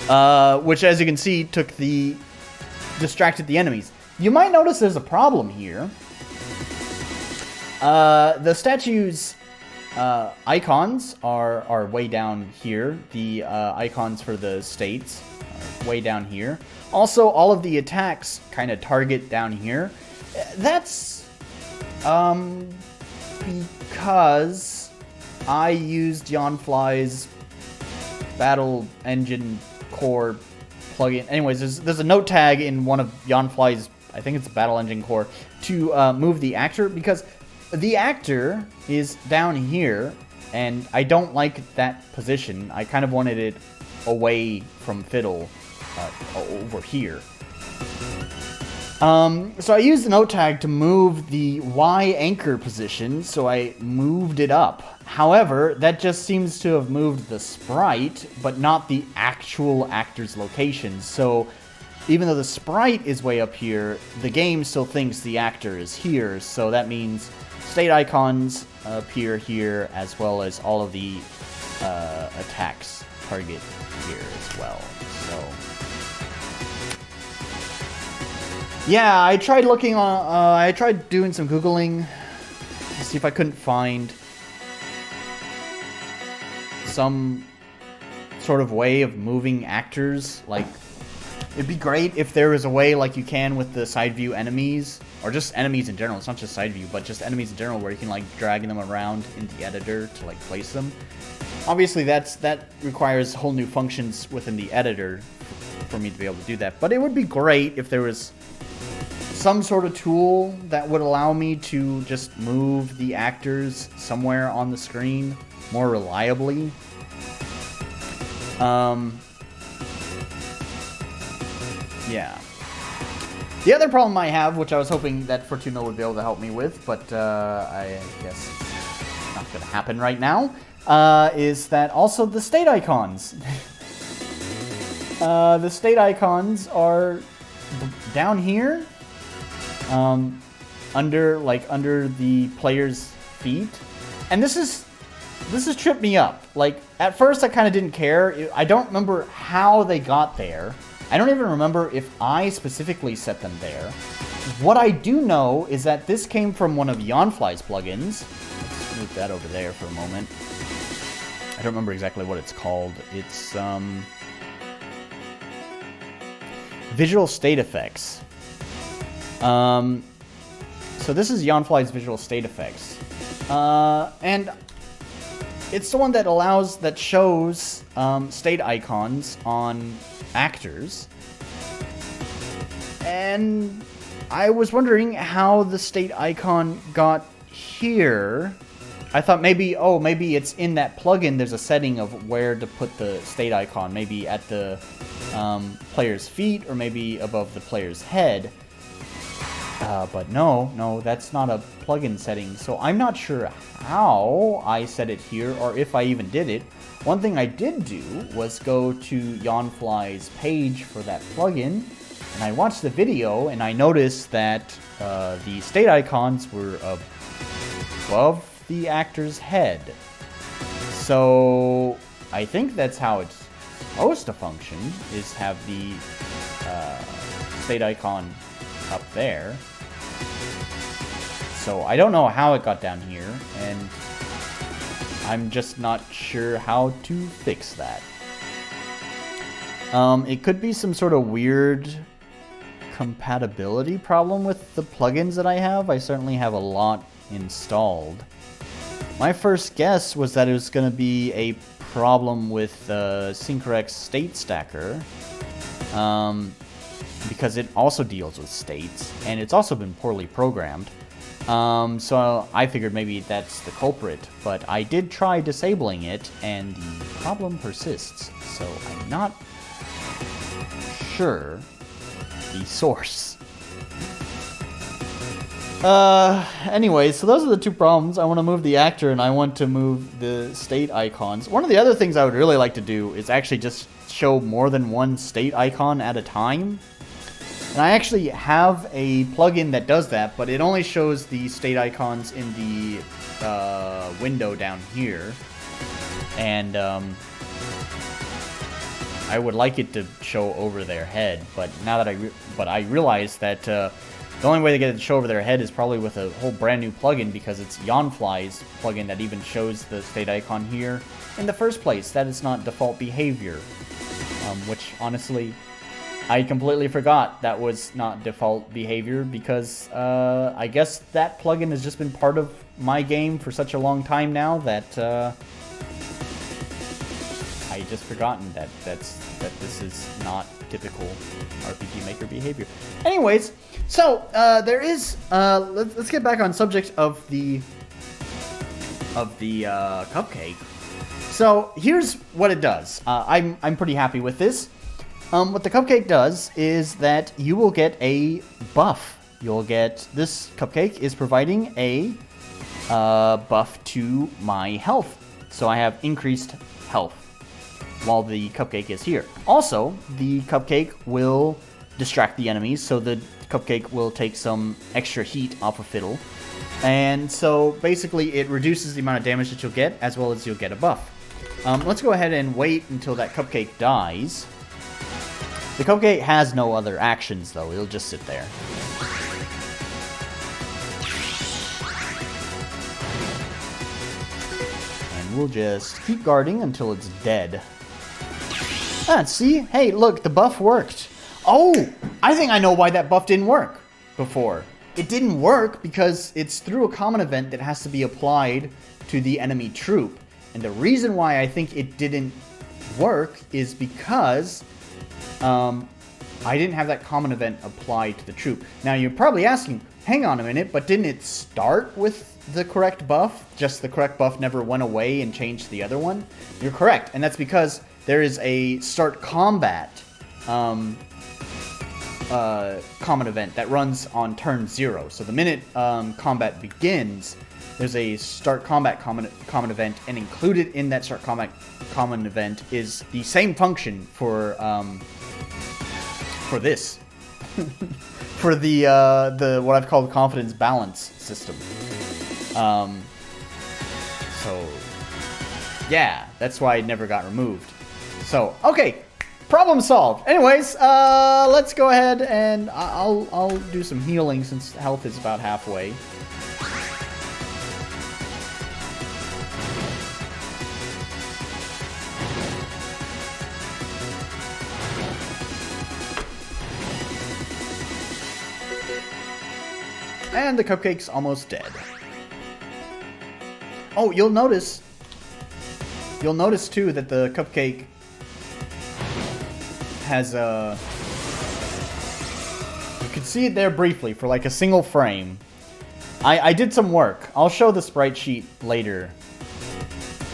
as you can see distracted the enemies. You might notice there's a problem here. The statue's icons are way down here. The icons for the states are way down here. Also, all of the attacks kind of target down here. That's because I used Yonfly's Battle Engine Core plugin. Anyways, there's a note tag in one of Yonfly's, I think it's Battle Engine Core, to move the actor, because the actor is down here, and I don't like that position. I kind of wanted it away from Fidel, over here. So I used the note tag to move the Y anchor position, so I moved it up. However, that just seems to have moved the sprite, but not the actual actor's location. So even though the sprite is way up here, the game still thinks the actor is here, so that means state icons appear here, as well as all of the attacks target here as well. So yeah, I tried looking on. I tried doing some Googling to see if I couldn't find some sort of way of moving actors. Like, it'd be great if there was a way like you can with the side view enemies, or just enemies in general. It's not just side view, but just enemies in general, where you can like drag them around in the editor to like place them. Obviously, that requires whole new functions within the editor for me to be able to do that. But it would be great if there was some sort of tool that would allow me to just move the actors somewhere on the screen more reliably. Yeah. The other problem I have, which I was hoping that Fortuna would be able to help me with, but I guess it's not going to happen right now, is that also the state icons. The state icons are down here, under the player's feet, and this has tripped me up. Like, at first I kind of didn't care. I don't remember how they got there. I don't even remember if I specifically set them there. What I do know is that this came from one of Yonfly's plugins. Let's move that over there for a moment. I don't remember exactly what it's called. It's visual state effects. So this is Yawnfly's visual state effects. And it's the one that shows state icons on actors. And I was wondering how the state icon got here. I thought maybe it's in that plugin. There's a setting of where to put the state icon. Maybe at the player's feet or maybe above the player's head. But no, that's not a plugin setting. So I'm not sure how I set it here or if I even did it. One thing I did do was go to Yawnfly's page for that plugin. And I watched the video and I noticed that the state icons were above the actor's head. So I think that's how it's supposed to function, is have the state icon up there. So I don't know how it got down here, and I'm just not sure how to fix that. It could be some sort of weird compatibility problem with the plugins that I have. I certainly have a lot installed. My first guess was that it was going to be a problem with Synchrox State Stacker, because it also deals with states, and it's also been poorly programmed. So I figured maybe that's the culprit, but I did try disabling it, and the problem persists. So I'm not sure the source. Anyway, so those are the two problems. I want to move the actor and I want to move the state icons. One of the other things I would really like to do is actually just show more than one state icon at a time. And I actually have a plugin that does that, but it only shows the state icons in the window down here. And I would like it to show over their head, but now that I realize that the only way to get it to show over their head is probably with a whole brand new plugin, because it's Yawnfly's plugin that even shows the state icon here in the first place. That is not default behavior, which honestly I completely forgot that was not default behavior, because I guess that plugin has just been part of my game for such a long time now that I just forgotten that this is not typical RPG Maker behavior. Anyways, so there is let's get back on subject of the cupcake. So here's what it does. I'm pretty happy with this. What the cupcake does is that you will get a buff. You'll get, this cupcake is providing a buff to my health. So I have increased health while the cupcake is here. Also, the cupcake will distract the enemies, so the cupcake will take some extra heat off of Fidel. And so basically it reduces the amount of damage that you'll get, as well as you'll get a buff. Let's go ahead and wait until that cupcake dies. The cupcake has no other actions though, it'll just sit there. And we'll just keep guarding until it's dead. Ah, see? Hey, look, the buff worked. Oh, I think I know why that buff didn't work before. It didn't work because it's through a common event that has to be applied to the enemy troop. And the reason why I think it didn't work is because I didn't have that common event applied to the troop. Now you're probably asking, hang on a minute, but didn't it start with the correct buff? Just the correct buff never went away and changed the other one? You're correct, and that's because there is a start combat common event that runs on turn 0. So the minute combat begins, there's a start combat common event, and included in that start combat common event is the same function for this, for the what I've called confidence balance system. So yeah, that's why it never got removed. So okay, problem solved. Anyways, let's go ahead and I'll do some healing since health is about halfway. And the cupcake's almost dead. Oh, you'll notice too that the cupcake has a... You can see it there briefly for like a single frame. I did some work. I'll show the sprite sheet later.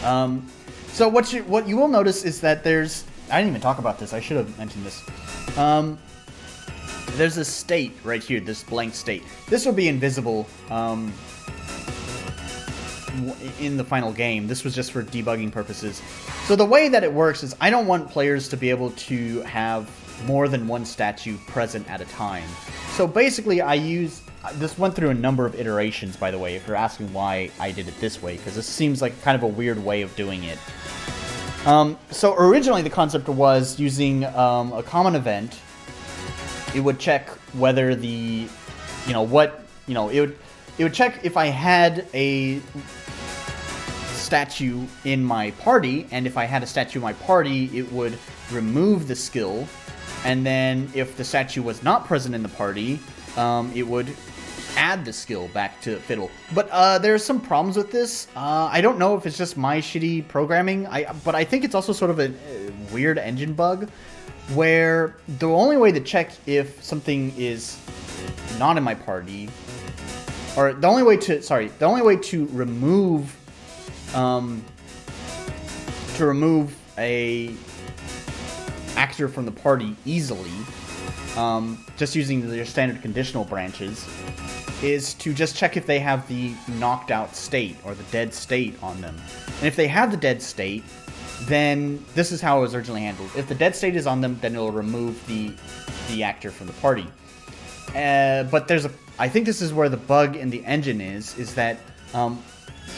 So what you will notice is that there's... I didn't even talk about this. I should have mentioned this. There's a state right here, this blank state. This will be invisible in the final game. This was just for debugging purposes. So the way that it works is I don't want players to be able to have more than one statue present at a time. So basically this went through a number of iterations, by the way, if you're asking why I did it this way, because this seems like kind of a weird way of doing it. So originally the concept was using a common event. It would check whether it would check if I had a statue in my party, and if I had a statue in my party, it would remove the skill, and then if the statue was not present in the party, it would add the skill back to Fiddle. But there's some problems with this. I don't know if it's just my shitty programming, but I think it's also sort of a weird engine bug, where the only way to check if something is not in my party, or the only way to remove a actor from the party easily, just using your standard conditional branches, is to just check if they have the knocked out state or the dead state on them. And if they have the dead state, then this is how it was originally handled. If the dead state is on them, then it'll remove the actor from the party. But I think this is where the bug in the engine is that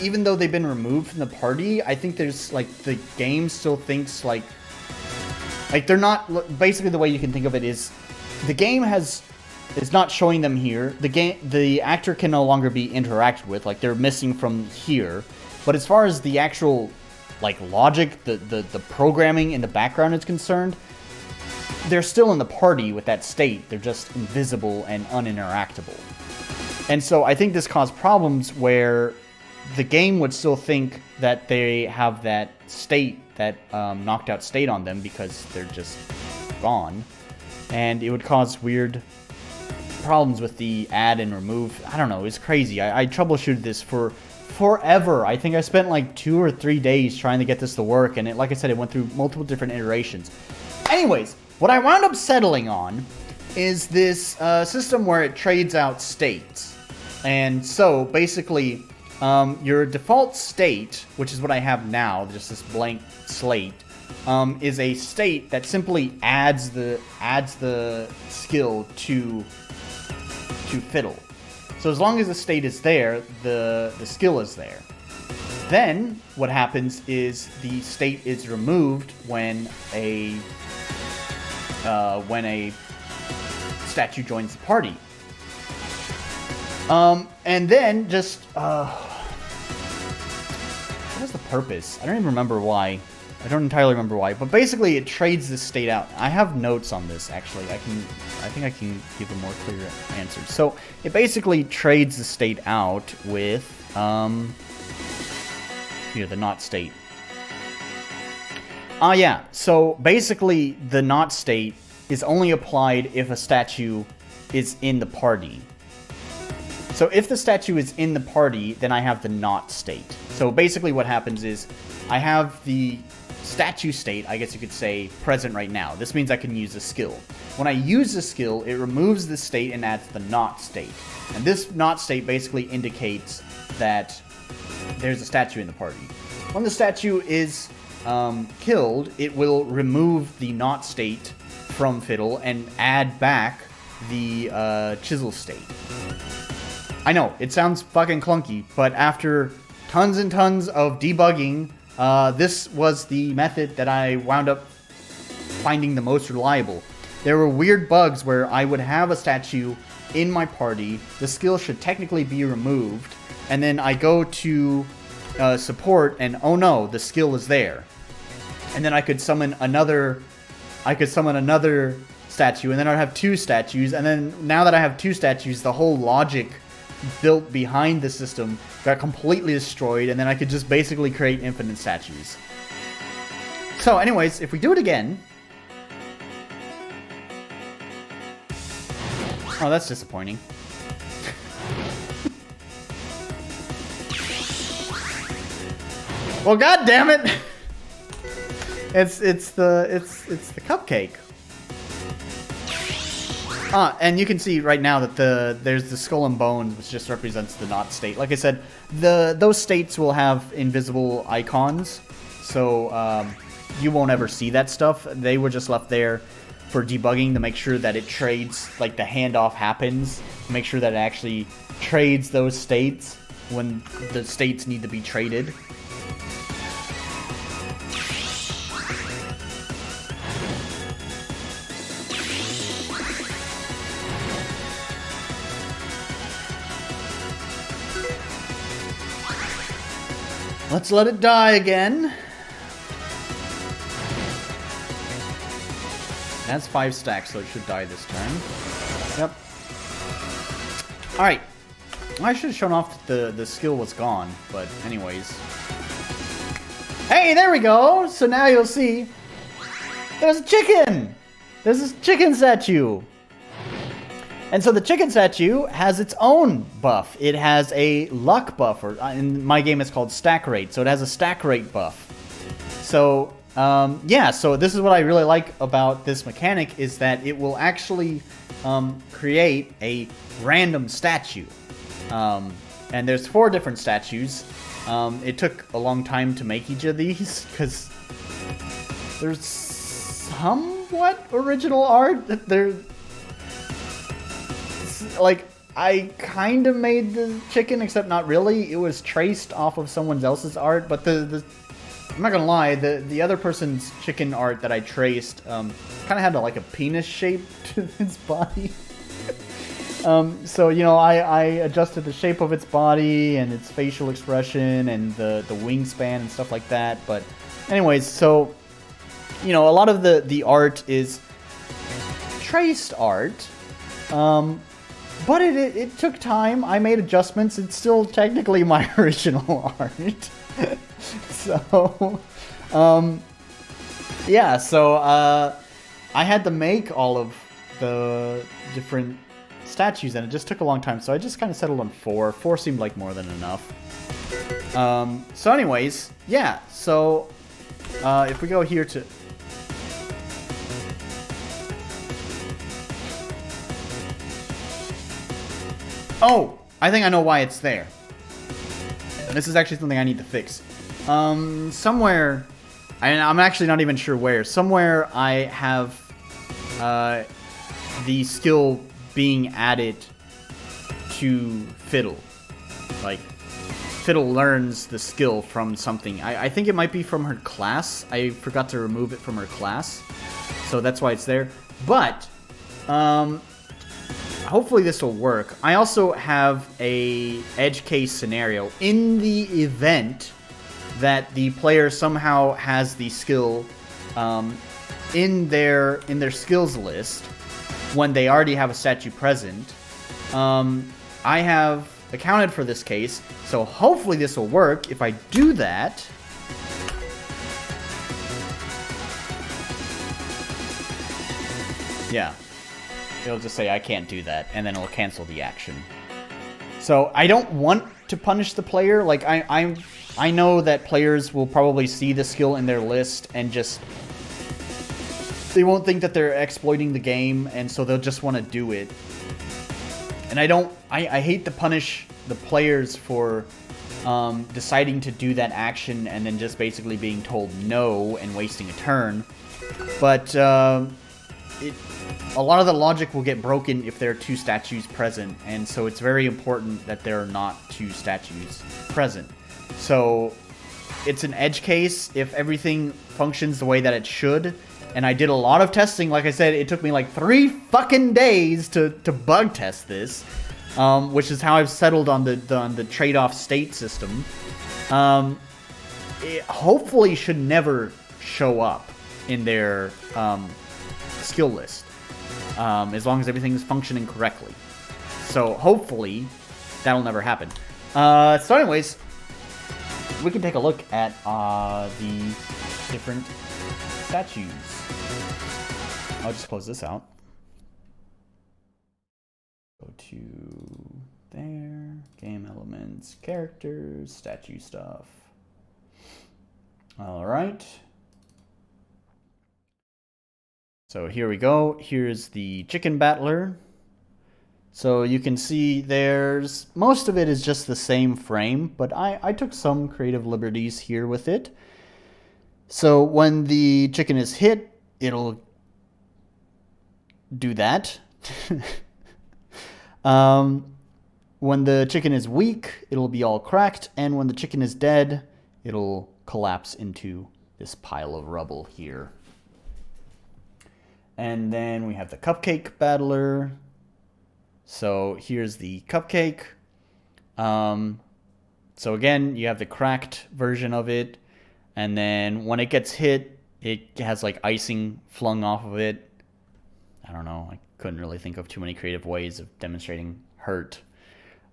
even though they've been removed from the party, I think there's like the game still thinks like they're not. Basically, the way you can think of it is the game is not showing them here. The actor can no longer be interacted with. Like they're missing from here. But as far as the actual like logic, the programming in the background is concerned, they're still in the party with that state. They're just invisible and uninteractable. And so I think this caused problems where the game would still think that they have that state, that knocked out state on them because they're just gone. And it would cause weird problems with the add and remove. I don't know, it's crazy. I troubleshooted this for forever. I think I spent like 2 or 3 days trying to get this to work, and like I said, it went through multiple different iterations. Anyways, what I wound up settling on is this system where it trades out states. And so basically, your default state, which is what I have now, just this blank slate, is a state that simply adds the skill to Fiddle. So as long as the state is there, the skill is there. Then what happens is the state is removed when a statue joins the party. And then just what is the purpose? I don't even remember why. I don't entirely remember why, but basically it trades this state out. I have notes on this, actually. I think I can give a more clear answer. So it basically trades the state out with here, the not state. Yeah. So basically the not state is only applied if a statue is in the party. So if the statue is in the party, then I have the not state. So basically what happens is I have the statue state, I guess you could say, present right now. This means I can use a skill. When I use the skill, it removes the state and adds the not state. And this not state basically indicates that there's a statue in the party. When the statue is killed, it will remove the not state from Fiddle and add back the chisel state. I know, it sounds fucking clunky, but after tons and tons of debugging, this was the method that I wound up finding the most reliable. There were weird bugs where I would have a statue in my party, the skill should technically be removed, and then I go to support and oh no, the skill is there. And then I could summon another statue, and then I'd have 2 statues, and then now that I have 2 statues, the whole logic built behind the system got completely destroyed, and then I could just basically create infinite statues. So anyways, if we do it again... Oh, that's disappointing. Well, god damn it! It's the cupcake. And you can see right now that there's the skull and bones, which just represents the not state. Like I said, those states will have invisible icons, so you won't ever see that stuff. They were just left there for debugging to make sure that it trades, like the handoff happens, to make sure that it actually trades those states when the states need to be traded. Let's let it die again. That's 5 stacks, so it should die this turn. Yep. Alright. I should have shown off that the skill was gone, but anyways. Hey, there we go! So now you'll see... There's a chicken! There's this chicken statue! And so the chicken statue has its own buff. It has a luck buff, or in my game it's called stack rate, so it has a stack rate buff. So, yeah, so this is what I really like about this mechanic, is that it will actually create a random statue. And there's 4 different statues. It took a long time to make each of these, because there's somewhat original art. Like, I kind of made the chicken, except not really. It was traced off of someone else's art, but I'm not gonna lie, the other person's chicken art that I traced kind of had like a penis shape to its body. So, you know, I adjusted the shape of its body and its facial expression and the wingspan and stuff like that. But anyways, so, you know, a lot of the art is traced art. But it took time. I made adjustments. It's still technically my original art. So, yeah, so I had to make all of the different statues, and it just took a long time, so I just kind of settled on 4. 4 seemed like more than enough. So anyways, yeah, so if we go here to... Oh, I think I know why it's there. This is actually something I need to fix. Somewhere, I'm actually not even sure where. Somewhere I have the skill being added to Fidel. Like, Fidel learns the skill from something. I think it might be from her class. I forgot to remove it from her class, so that's why it's there. But, hopefully this will work. I also have a edge case scenario. In the event that the player somehow has the skill in their skills list when they already have a statue present, I have accounted for this case, so hopefully this will work. If I do that, yeah, it'll just say I can't do that, and then it'll cancel the action. So I don't want to punish the player. Like, I know that players will probably see the skill in their list and just... they won't think that they're exploiting the game, and so they'll just want to do it. And I hate to punish the players for deciding to do that action and then just basically being told no and wasting a turn. But a lot of the logic will get broken if there are 2 statues present, and so it's very important that there are not 2 statues present. So it's an edge case if everything functions the way that it should. And I did a lot of testing. Like I said, it took me like 3 fucking days to bug test this, which is how I've settled on the trade-off state system. It hopefully should never show up in their skill list, as long as everything is functioning correctly. So hopefully that'll never happen. So anyways, we can take a look at the different statues. I'll just close this out. Go to there, game elements, characters, statue stuff. All right. So here we go. Here's the chicken battler. So you can see there's, most of it is just the same frame, but I took some creative liberties here with it. So when the chicken is hit, it'll do that. When the chicken is weak, it'll be all cracked, and when the chicken is dead, it'll collapse into this pile of rubble here. And then we have the cupcake battler. So here's the cupcake. So again, you have the cracked version of it, and then when it gets hit, it has like icing flung off of it. I don't know, I couldn't really think of too many creative ways of demonstrating hurt.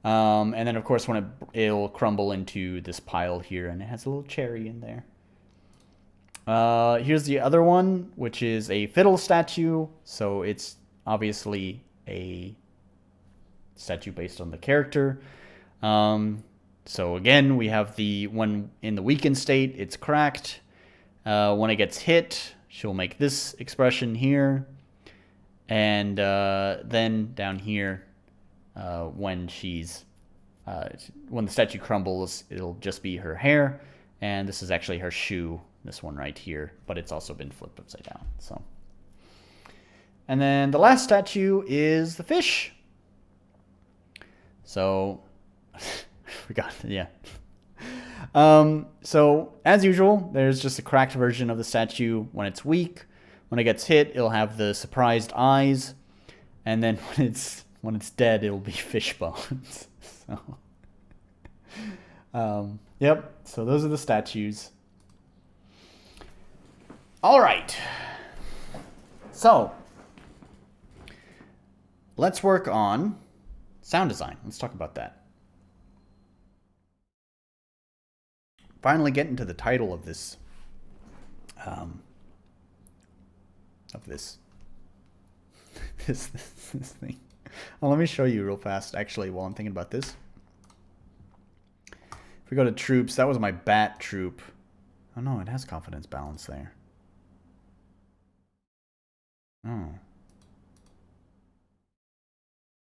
And then of course when it'll crumble into this pile here, and it has a little cherry in there. Here's the other one, which is a Fidel statue. So it's obviously a statue based on the character. So again, we have the one in the weakened state, it's cracked. When it gets hit, she'll make this expression here. And then down here, when the statue crumbles, it'll just be her hair. And this is actually her shoe, this one right here, but it's also been flipped upside down. So, and then the last statue is the fish. So, forgot, yeah. So as usual, there's just a cracked version of the statue when it's weak. When it gets hit, it'll have the surprised eyes, and then when it's dead, it'll be fish bones. So, yep. So those are the statues. All right. So let's work on sound design. Let's talk about that. Finally getting to the title of this this thing. Well, let me show you real fast actually while I'm thinking about this. If we go to troops, that was my bat troop. Oh no, it has confidence balance there. Oh.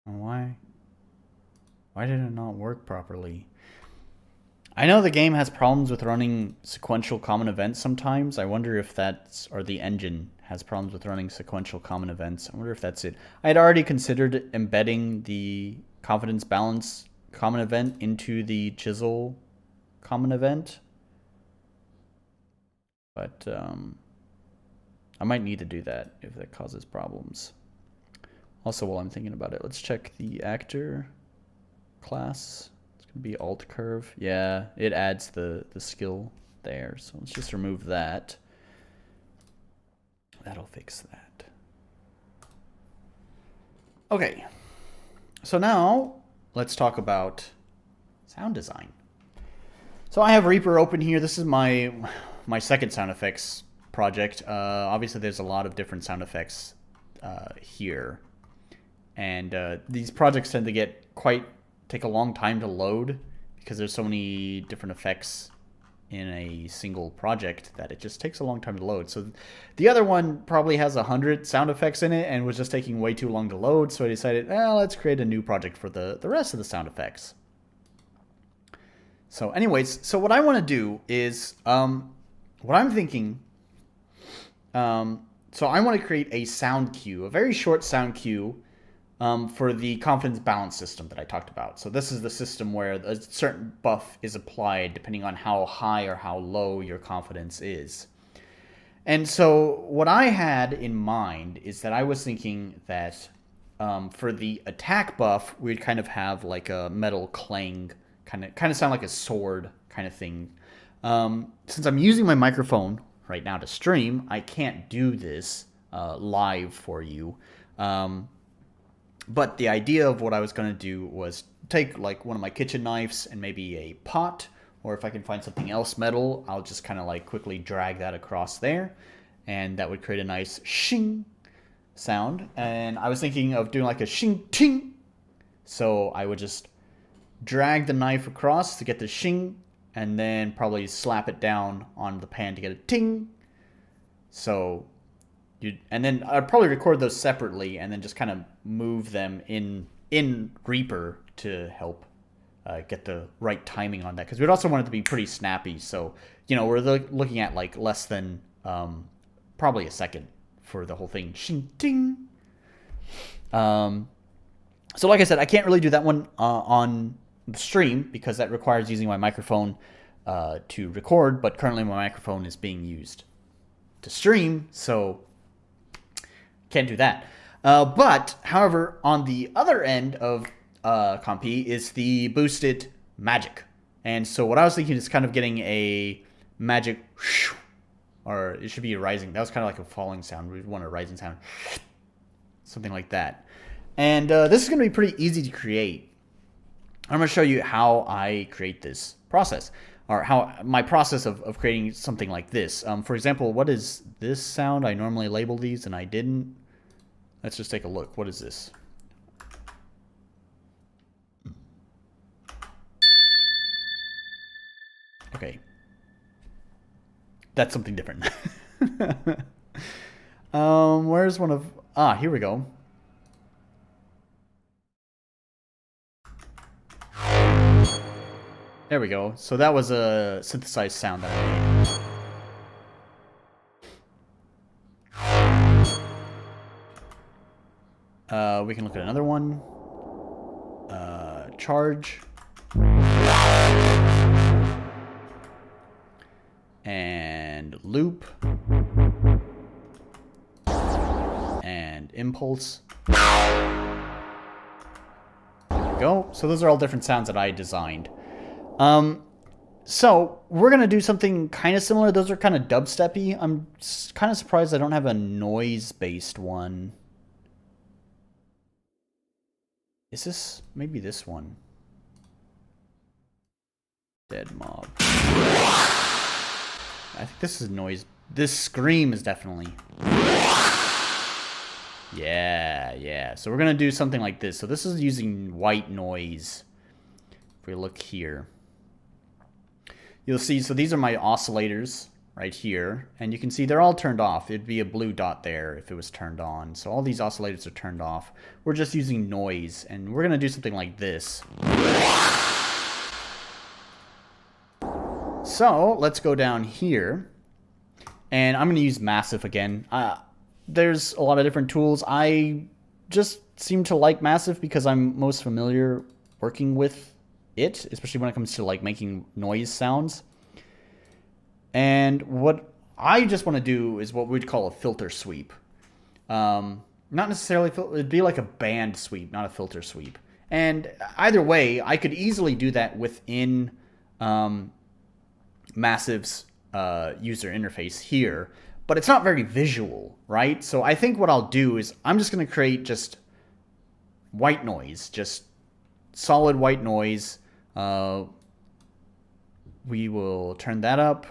Why did it not work properly? I know the game has problems with running sequential common events sometimes. I wonder if that's, or the engine has problems with running sequential common events. I wonder if that's it. I had already considered embedding the confidence balance common event into the chisel common event. But I might need to do that if that causes problems. Also, while I'm thinking about it, let's check the actor class. It's going to be alt curve. Yeah, it adds the skill there. So let's just remove that. That'll fix that. Okay. So now let's talk about sound design. So I have Reaper open here. This is my second sound effects project. Obviously, there's a lot of different sound effects here. And these projects tend to take a long time to load because there's so many different effects in a single project that it just takes a long time to load. So the other one probably has 100 sound effects in it and was just taking way too long to load. So I decided, let's create a new project for the rest of the sound effects. So anyways, so what I want to do is, what I'm thinking, so I want to create a sound cue, a very short sound cue for the confidence balance system that I talked about. So this is the system where a certain buff is applied depending on how high or how low your confidence is. And so what I had in mind is that I was thinking that for the attack buff, we'd kind of have like a metal clang, kind of sound like a sword kind of thing. Since I'm using my microphone right now to stream, I can't do this live for you. But the idea of what I was going to do was take like one of my kitchen knives and maybe a pot, or if I can find something else metal, I'll just kind of like quickly drag that across there, and that would create a nice shing sound. And I was thinking of doing like a shing ting. So I would just drag the knife across to get the shing, and then probably slap it down on the pan to get a ting. So and then I'd probably record those separately and then just kind of move them in Reaper to help get the right timing on that, because we'd also want it to be pretty snappy. So, you know, we're looking at like less than probably a second for the whole thing. Shing ting. So like I said, I can't really do that one on the stream because that requires using my microphone to record, but currently my microphone is being used to stream, so can't do that. But, however, on the other end of Comp is the boosted magic. And so what I was thinking is kind of getting a magic, or it should be a rising. That was kind of like a falling sound. We want a rising sound. Something like that. And this is going to be pretty easy to create. I'm going to show you how I create this process, or how my process of creating something like this. For example, what is this sound? I normally label these and I didn't. Let's just take a look. What is this? Okay. That's something different. Where's one of... Ah, here we go. There we go. So that was a synthesized sound that I made. We can look at another one. Charge. And loop. And impulse. There we go. So those are all different sounds that I designed. So we're going to do something kind of similar. Those are kind of dubsteppy. I'm kind of surprised I don't have a noise-based one. Is this maybe this one? Dead mob. I think this is noise. This scream is definitely. Yeah. So we're going to do something like this. So this is using white noise. If we look here, you'll see, so these are my oscillators right here, and you can see they're all turned off. It'd be a blue dot there if it was turned on. So all these oscillators are turned off. We're just using noise, and we're going to do something like this. So let's go down here, and I'm going to use Massive again. There's a lot of different tools. I just seem to like Massive because I'm most familiar working with it, especially when it comes to like making noise sounds. And what I just want to do is what we'd call a filter sweep. Not necessarily, it'd be like a band sweep, not a filter sweep. And either way, I could easily do that within Massive's user interface here, but it's not very visual, right? So I think what I'll do is I'm just going to create just white noise, just solid white noise. We will turn that up.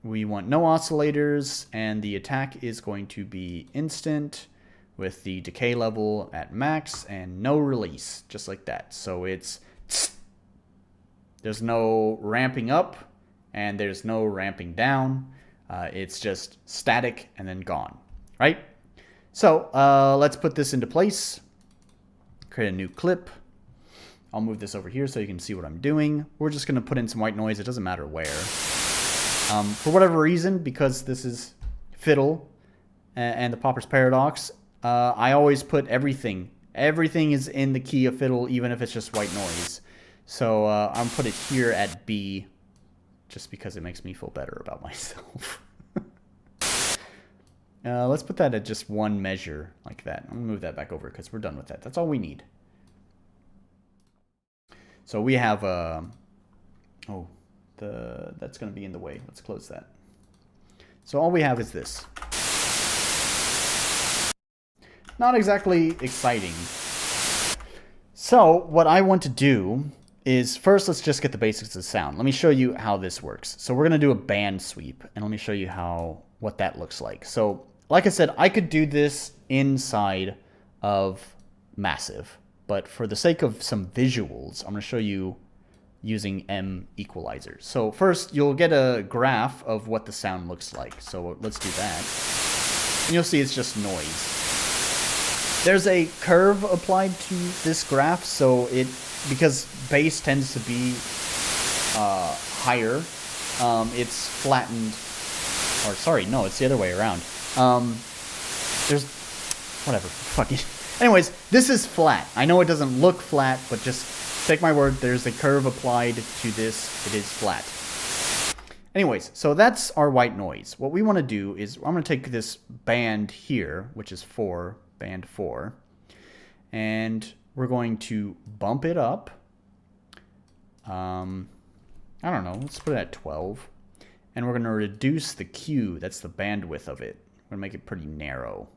We want no oscillators, and the attack is going to be instant with the decay level at max and no release, just like that. So it's there's no ramping up and there's no ramping down. It's just static and then gone, right? So let's put this into place. Create a new clip. I'll move this over here so you can see what I'm doing. We're just going to put in some white noise. It doesn't matter where. For whatever reason, because this is Fiddle and the Popper's Paradox, I always put everything. Everything is in the key of Fiddle, even if it's just white noise. So I'm going to put it here at B, just because it makes me feel better about myself. Let's put that at just one measure, like that. I'm going to move that back over because we're done with that. That's all we need. So we have, that's going to be in the way. Let's close that. So all we have is this. Not exactly exciting. So what I want to do is first let's just get the basics of sound. Let me show you how this works. So we're going to do a band sweep, and let me show you what that looks like. So like I said, I could do this inside of Massive, but for the sake of some visuals, I'm going to show you using M equalizers. So first you'll get a graph of what the sound looks like. So let's do that. And you'll see it's just noise. There's a curve applied to this graph, so because bass tends to be higher, it's flattened. Or sorry, no, it's the other way around. There's whatever, fucking. Anyways, this is flat. I know it doesn't look flat, but just take my word. There's a curve applied to this. It is flat. Anyways, so that's our white noise. What we want to do is I'm going to take this band here, which is 4. Band 4, and we're going to bump it up. I don't know, let's put it at 12, and we're going to reduce the Q, that's the bandwidth of it. We're going to make it pretty narrow.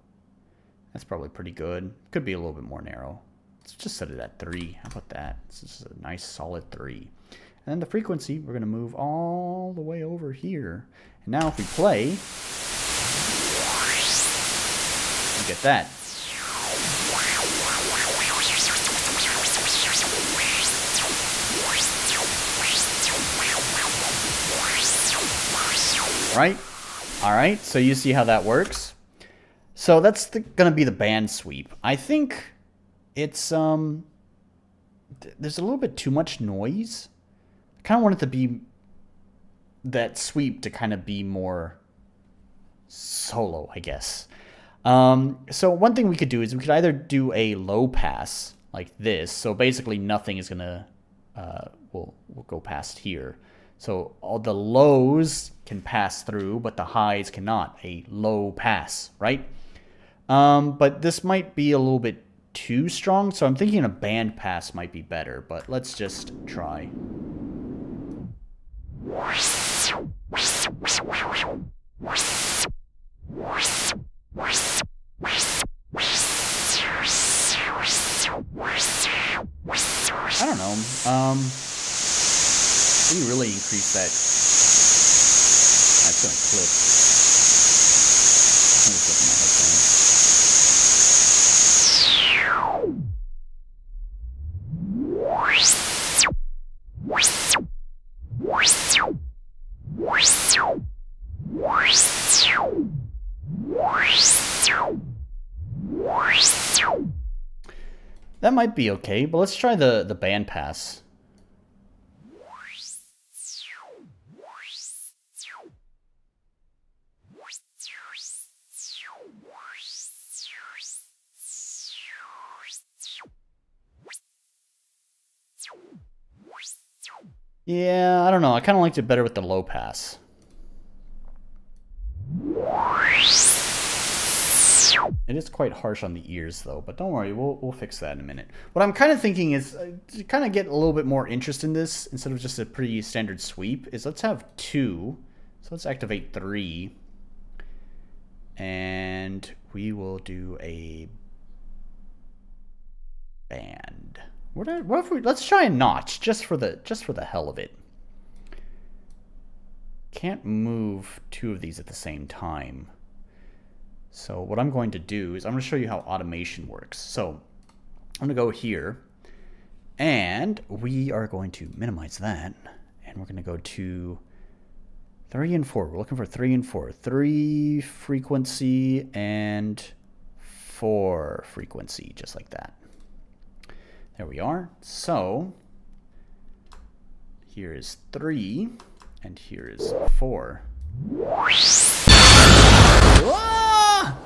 That's probably pretty good. Could be a little bit more narrow. Let's just set it at 3. How about that? This is a nice solid 3. And then the frequency, we're going to move all the way over here. And now if we play, you get that. Right? Alright, so you see how that works. So that's gonna be the band sweep. I think it's, there's a little bit too much noise. I kind of want it to be, that sweep to kind of be more solo, I guess. So one thing we could do is we could either do a low pass like this. So basically nothing is gonna, we'll go past here. So all the lows can pass through, but the highs cannot. A low pass, right? But this might be a little bit too strong, so I'm thinking a band pass might be better, but let's just try. I don't know. We really increase that. That's gonna clip. Let me flip my headphones. That might be okay, but let's try the band pass. Yeah, I don't know. I kind of liked it better with the low pass. It is quite harsh on the ears, though, but don't worry, we'll fix that in a minute. What I'm kind of thinking is, to kind of get a little bit more interest in this, instead of just a pretty standard sweep, is let's have 2. So let's activate 3. And we will do a band. What if we, let's try a notch, just for the hell of it. Can't move 2 of these at the same time. So what I'm going to do is I'm going to show you how automation works. So I'm going to go here, and we are going to minimize that, and we're going to go to 3 and 4. We're looking for 3 and 4. 3 frequency and 4 frequency, just like that. There we are. So here is 3, and here is 4. Ah!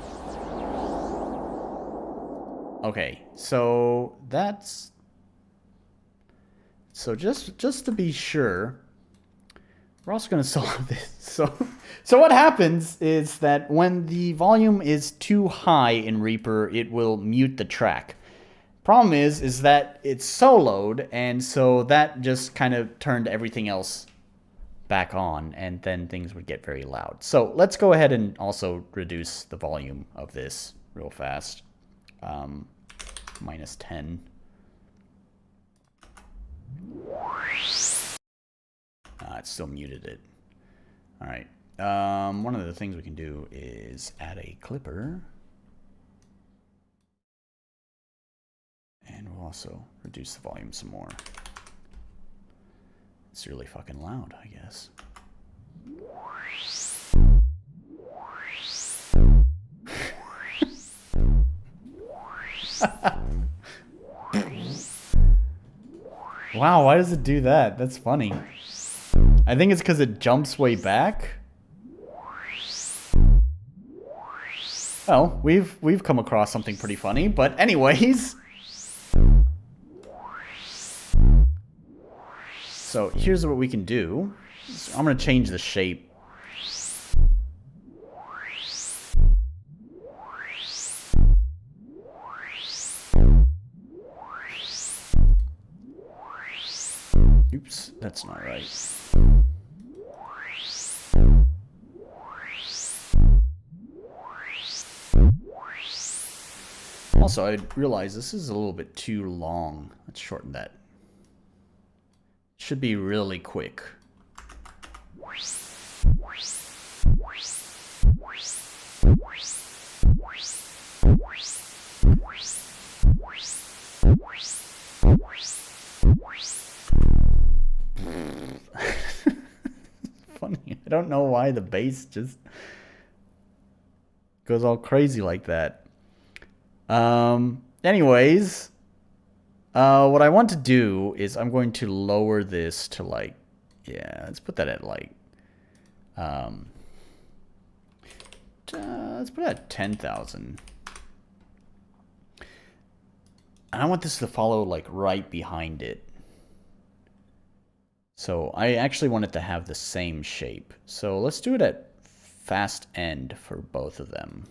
Okay, so that's... So just to be sure, we're also going to solve this. So what happens is that when the volume is too high in Reaper, it will mute the track. Problem is that it's soloed, and so that just kind of turned everything else back on, and then things would get very loud. So let's go ahead and also reduce the volume of this real fast. -10. it still muted it. All right. One of the things we can do is add a clipper. And we'll also reduce the volume some more. It's really fucking loud, I guess. Wow, why does it do that? That's funny. I think it's because it jumps way back. Well, we've come across something pretty funny, but anyways. So here's what we can do. So I'm gonna change the shape. Oops, that's not right. Also, I realize this is a little bit too long. Let's shorten that. Should be really quick. Funny. I don't know why the bass just goes all crazy like that. Anyways, what I want to do is I'm going to lower this to like, yeah, let's put that at like, let's put it at 10,000. And I want this to follow like right behind it. So I actually want it to have the same shape. So let's do it at fast end for both of them.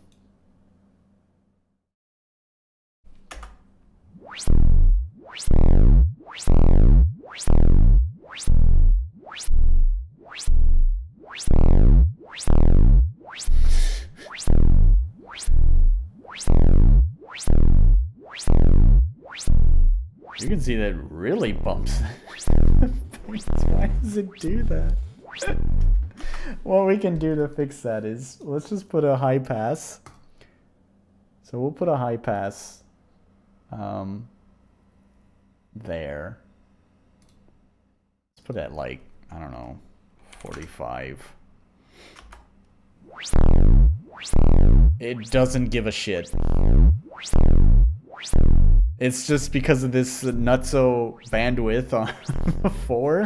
You can see that it really bumps. Why does it do that? What we can do to fix that is, let's just put a high pass. So we'll put a high pass there. Let's put it at like, I don't know, 45. It doesn't give a shit. It's just because of this nutso bandwidth on 4.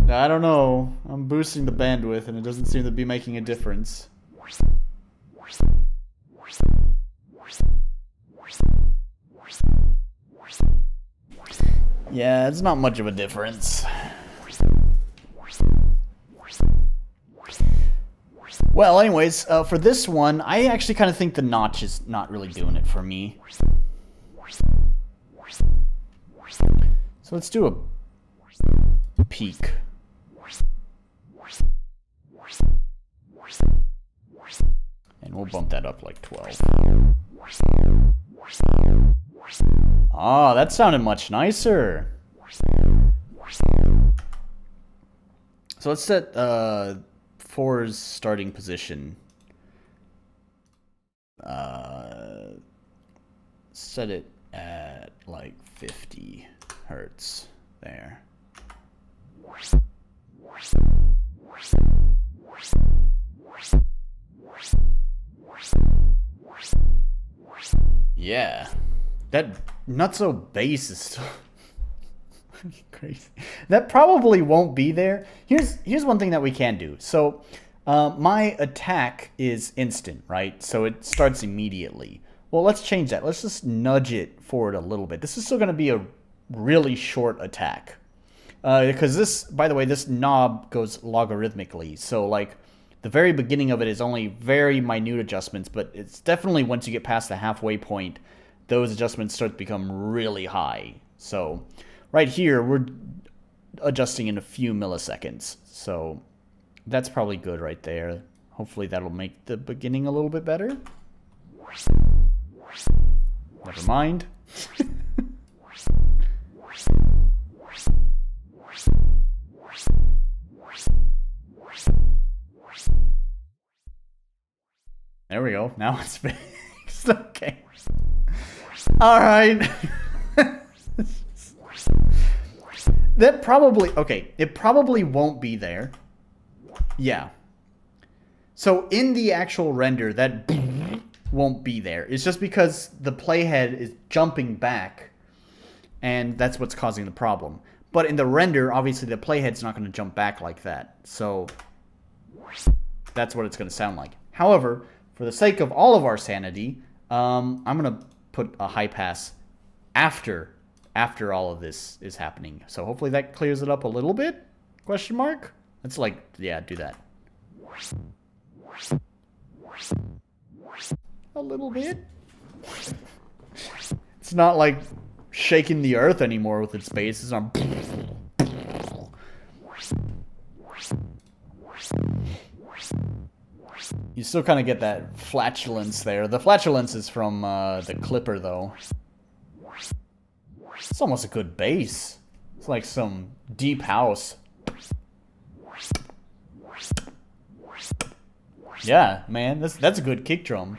I don't know. I'm boosting the bandwidth and it doesn't seem to be making a difference. Yeah, it's not much of a difference. Well, anyways, for this one, I actually kind of think the notch is not really doing it for me. So let's do a peak. And we'll bump that up like 12. Oh, that sounded much nicer. So let's set 4's starting position. Set it at like 50 hertz there. Yeah, that nutso bass is still crazy. That probably won't be there. Here's one thing that we can do. So my attack is instant, right? So it starts immediately. Well, let's change that. Let's just nudge it forward a little bit. This is still going to be a really short attack. Because this, by the way, this knob goes logarithmically. So like the very beginning of it is only very minute adjustments, but it's definitely once you get past the halfway point, those adjustments start to become really high. So right here, we're adjusting in a few milliseconds. So that's probably good right there. Hopefully that'll make the beginning a little bit better. Never mind. There we go. Now it's fixed. Okay. All right. That probably... Okay, it probably won't be there. Yeah. So in the actual render, that won't be there. It's just because the playhead is jumping back, and that's what's causing the problem. But in the render, obviously the playhead's not going to jump back like that. So that's what it's going to sound like. However, for the sake of all of our sanity, I'm going to put a high pass after all of this is happening. So hopefully that clears it up a little bit? Question mark? Let's like, yeah, do that. A little bit. It's not like shaking the earth anymore with its bass. It's not... You still kind of get that flatulence there. The flatulence is from the clipper, though. It's almost a good bass. It's like some deep house. Yeah, man, that's a good kick drum.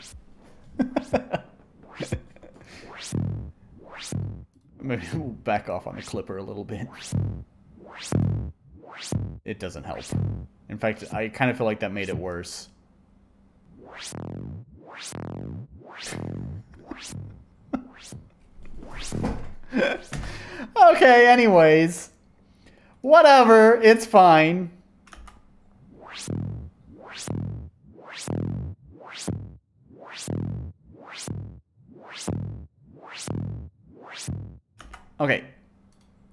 Maybe we'll back off on the clipper a little bit. It doesn't help. In fact, I kind of feel like that made it worse. Okay, anyways. Whatever, it's fine. Okay,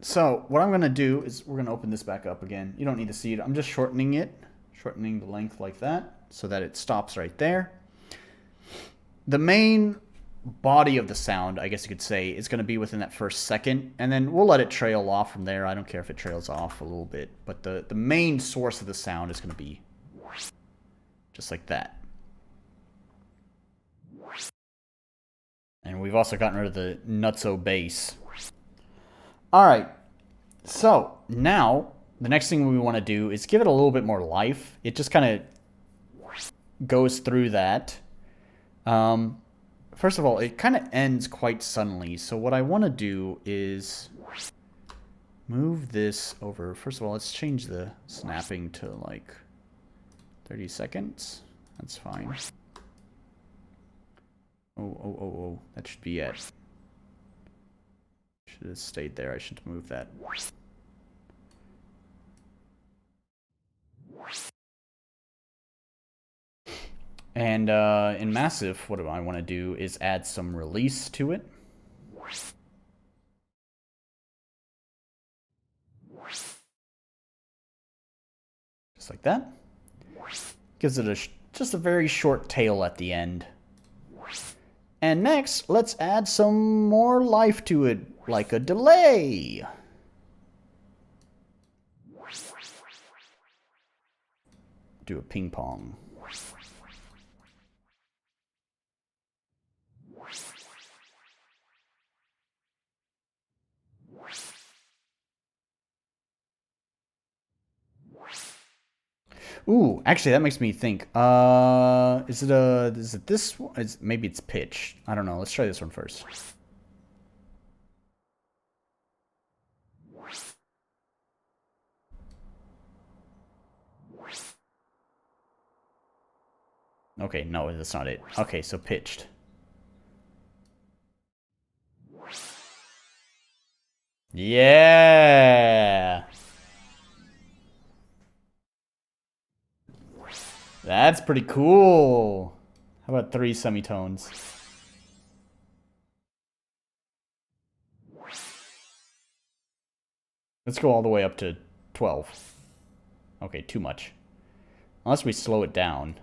so what I'm going to do is we're going to open this back up again. You don't need to see it. I'm just shortening it, shortening the length like that so that it stops right there. The main body of the sound, I guess you could say, is going to be within that first second, and then we'll let it trail off from there. I don't care if it trails off a little bit, but the main source of the sound is going to be just like that. And we've also gotten rid of the nutso bass. Alright, so now the next thing we want to do is give it a little bit more life. It just kind of goes through that. First of all, it kind of ends quite suddenly. So what I want to do is move this over. First of all, let's change the snapping to like 30 seconds. That's fine. Oh, that should be it. Should have stayed there. I should move that. And in Massive, what I want to do is add some release to it. Just like that. Gives it just a very short tail at the end. And next, let's add some more life to it, like a delay. Do a ping pong. Ooh, actually, that makes me think. Is it this one? Maybe it's pitch. I don't know. Let's try this one first. Okay, no, that's not it. Okay, so pitched. Yeah! That's pretty cool. How about 3 semitones? Let's go all the way up to 12. Okay, too much. Unless we slow it down.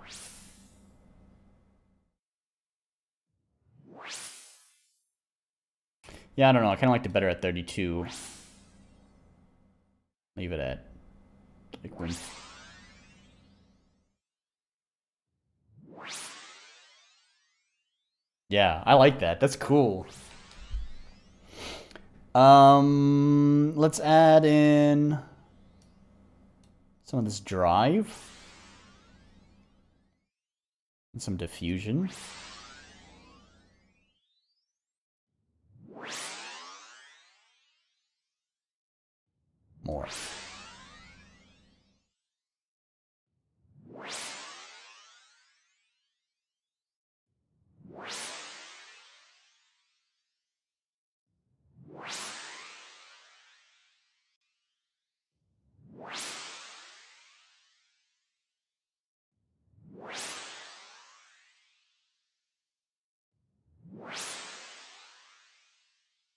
Yeah, I don't know. I kind of liked it better at 32. Leave it at... like when... Yeah, I like that. That's cool. Let's add in some of this drive. And some diffusion. More.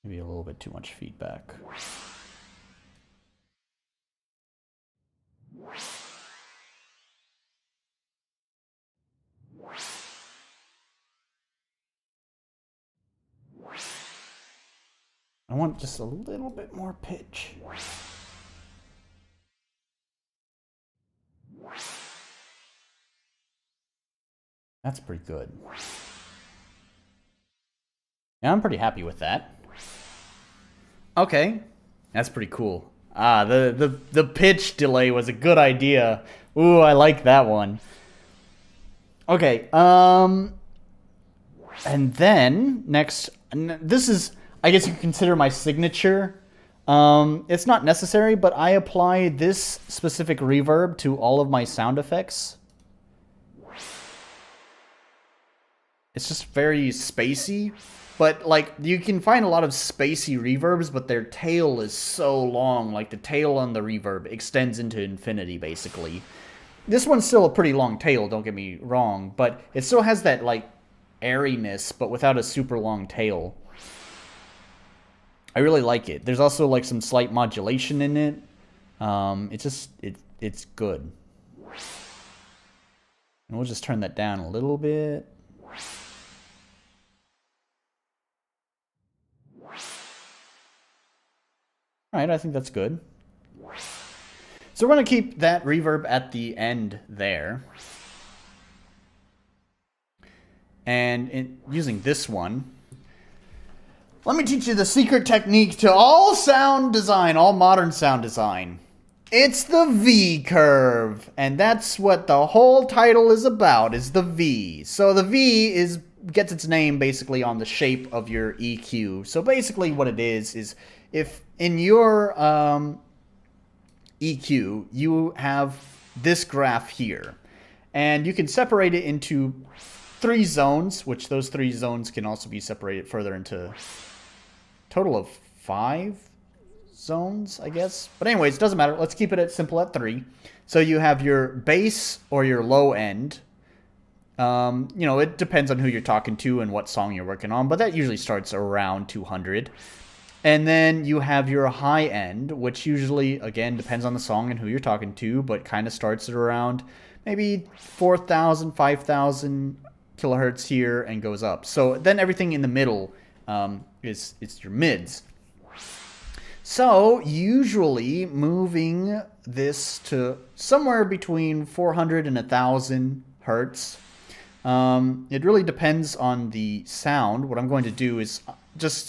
Maybe a little bit too much feedback. I want just a little bit more pitch. That's pretty good. Yeah, I'm pretty happy with that. Okay, that's pretty cool. Ah, the pitch delay was a good idea. Ooh, I like that one. Okay, and then next, this is, I guess you could consider my signature. It's not necessary, but I apply this specific reverb to all of my sound effects. It's just very spacey, but like you can find a lot of spacey reverbs, but their tail is so long. Like the tail on the reverb extends into infinity, basically. This one's still a pretty long tail, don't get me wrong, but it still has that like airiness, but without a super long tail. I really like it. There's also like some slight modulation in it. It's good. And we'll just turn that down a little bit. All right, I think that's good. So we're going to keep that reverb at the end there. And using this one, let me teach you the secret technique to all sound design, all modern sound design. It's the V curve. And that's what the whole title is about, is the V. So the V gets its name basically on the shape of your EQ. So basically what it is if in your EQ, you have this graph here. And you can separate it into 3 zones, which those 3 zones can also be separated further into a total of 5 zones, I guess. But anyways, it doesn't matter. Let's keep it simple at 3. So you have your bass or your low end. You know, it depends on who you're talking to and what song you're working on, but that usually starts around 200. And then you have your high end, which usually, again, depends on the song and who you're talking to, but kind of starts at around maybe 4,000, 5,000 kilohertz here and goes up. So then everything in the middle is your mids. So usually moving this to somewhere between 400 and 1,000 hertz. It really depends on the sound. What I'm going to do is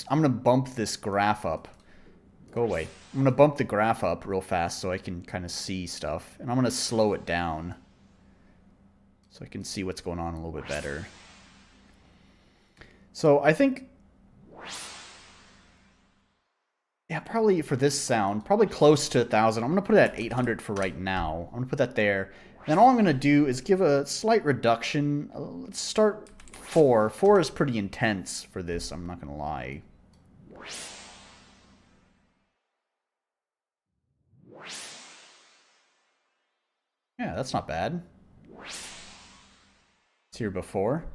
I'm going to bump this graph up. Go away. I'm going to bump the graph up real fast so I can kind of see stuff. And I'm going to slow it down so I can see what's going on a little bit better. So I think, yeah, probably for this sound, probably close to 1,000. I'm going to put it at 800 for right now. I'm going to put that there. Then all I'm going to do is give a slight reduction. Let's start 4. 4 is pretty intense for this, I'm not going to lie. Yeah, that's not bad. It's here before.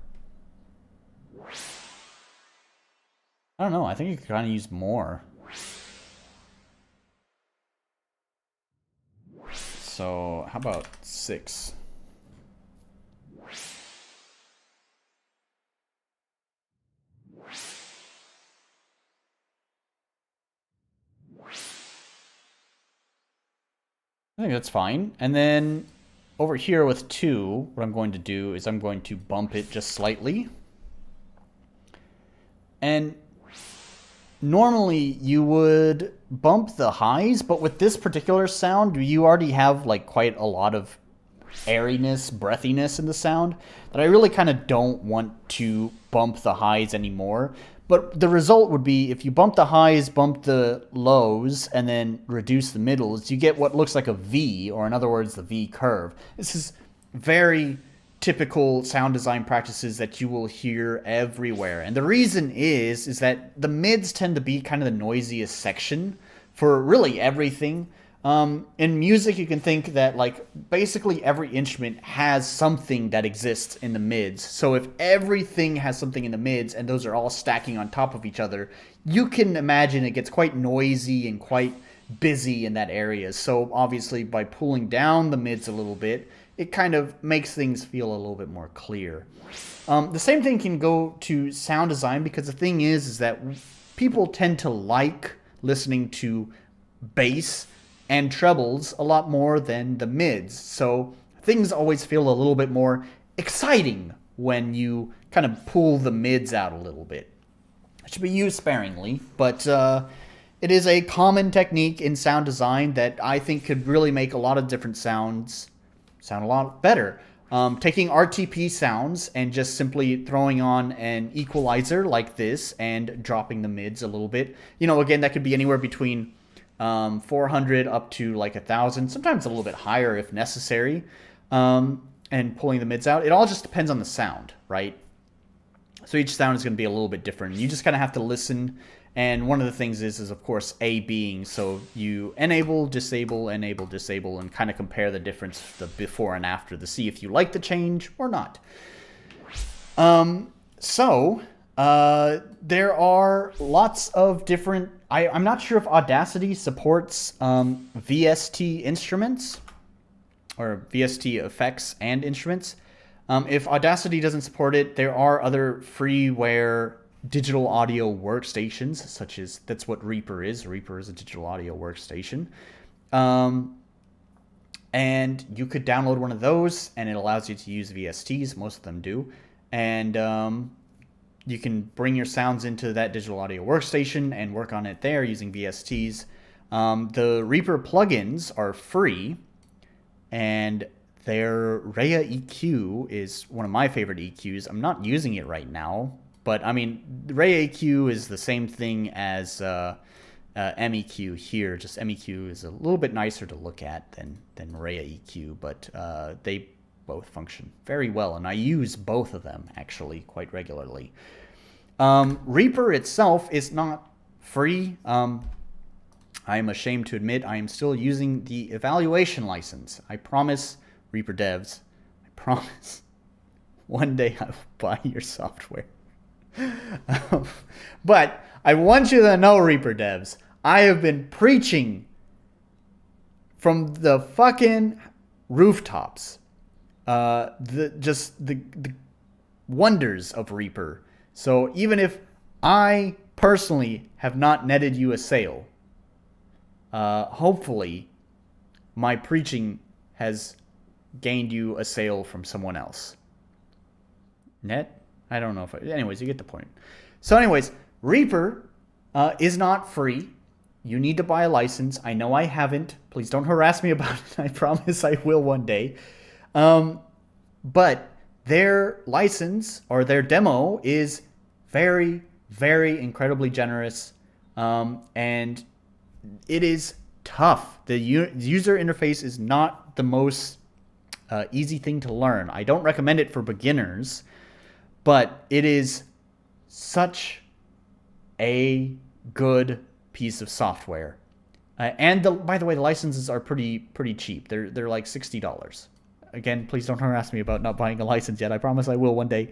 I don't know, I think you could kind of use more. So, how about 6? I think that's fine. And then over here with 2, what I'm going to do is I'm going to bump it just slightly. And normally you would bump the highs, but with this particular sound, you already have like quite a lot of airiness, breathiness in the sound that I really kind of don't want to bump the highs anymore. But the result would be if you bump the highs, bump the lows, and then reduce the middles, you get what looks like a V, or in other words, the V curve. This is very typical sound design practices that you will hear everywhere. And the reason is that the mids tend to be kind of the noisiest section for really everything. In music, you can think that like basically every instrument has something that exists in the mids. So if everything has something in the mids and those are all stacking on top of each other, you can imagine it gets quite noisy and quite busy in that area. So obviously by pulling down the mids a little bit, it kind of makes things feel a little bit more clear. The same thing can go to sound design, because the thing is that people tend to like listening to bass and trebles a lot more than the mids. So things always feel a little bit more exciting when you kind of pull the mids out a little bit. It should be used sparingly, but it is a common technique in sound design that I think could really make a lot of different sounds sound a lot better. Taking RTP sounds and just simply throwing on an equalizer like this and dropping the mids a little bit. You know, again, that could be anywhere between 400 up to like 1,000, sometimes a little bit higher if necessary, and pulling the mids out. It all just depends on the sound, right? So each sound is going to be a little bit different. You just kind of have to listen. And one of the things is of course A being, so you enable, disable, and kind of compare the difference, the before and after, to see if you like the change or not. There are lots of different, I'm not sure if Audacity supports VST instruments or VST effects and instruments. If Audacity doesn't support it, there are other freeware digital audio workstations, such as, that's what Reaper is. Reaper is a digital audio workstation. And you could download one of those, and it allows you to use VSTs. Most of them do. And you can bring your sounds into that digital audio workstation and work on it there using VSTs. The Reaper plugins are free, and their Rhea EQ is one of my favorite EQs. I'm not using it right now, but I mean, Rhea EQ is the same thing as MEQ here. Just MEQ is a little bit nicer to look at than Rhea EQ, but they both function very well, and I use both of them actually quite regularly. Reaper itself is not free. I am ashamed to admit I am still using the evaluation license. I promise, Reaper devs, I promise, one day I will buy your software. But I want you to know, Reaper devs, I have been preaching from the fucking rooftops the wonders of Reaper. So even if I personally have not netted you a sale, hopefully my preaching has gained you a sale from someone else. Net? I don't know if anyways, you get the point. So anyways, Reaper is not free. You need to buy a license. I know I haven't. Please don't harass me about it. I promise I will one day. But their license or their demo is very, very incredibly generous. And it is tough. The user interface is not the most easy thing to learn. I don't recommend it for beginners, but it is such a good piece of software. And by the way, the licenses are pretty cheap. They're like $60. Again, please don't harass me about not buying a license yet. I promise I will one day.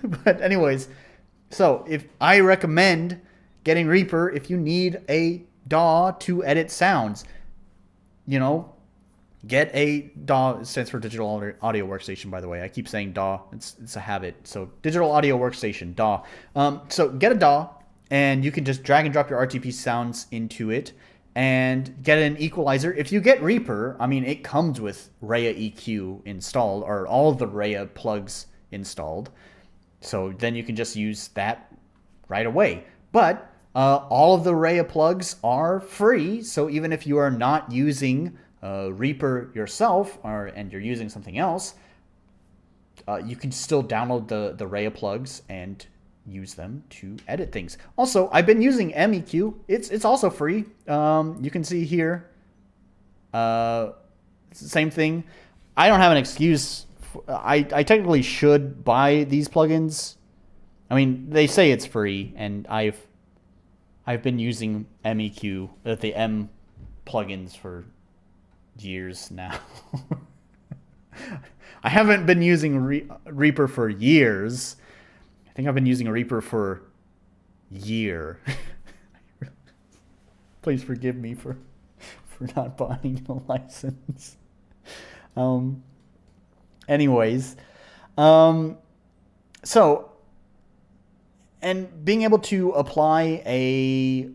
But anyways, so if I recommend getting Reaper if you need a DAW to edit sounds, you know, get a DAW. It stands for Digital Audio Workstation, by the way. I keep saying DAW. It's a habit. So Digital Audio Workstation, DAW. So get a DAW, and you can just drag and drop your RTP sounds into it and get an equalizer. If you get Reaper, I mean, it comes with Rhea EQ installed, or all the Rhea plugs installed. So then you can just use that right away. But all of the Rhea plugs are free. So even if you are not using Reaper yourself, and you're using something else, you can still download the Raya plugs and use them to edit things. Also, I've been using MEQ. It's also free. You can see here. It's the same thing. I don't have an excuse. I technically should buy these plugins. I mean, they say it's free, and I've been using MEQ, the M plugins for years now. I haven't been using Reaper for years. I think I've been using Reaper for a year. Please forgive me for not buying a license. Anyways, so, and being able to apply a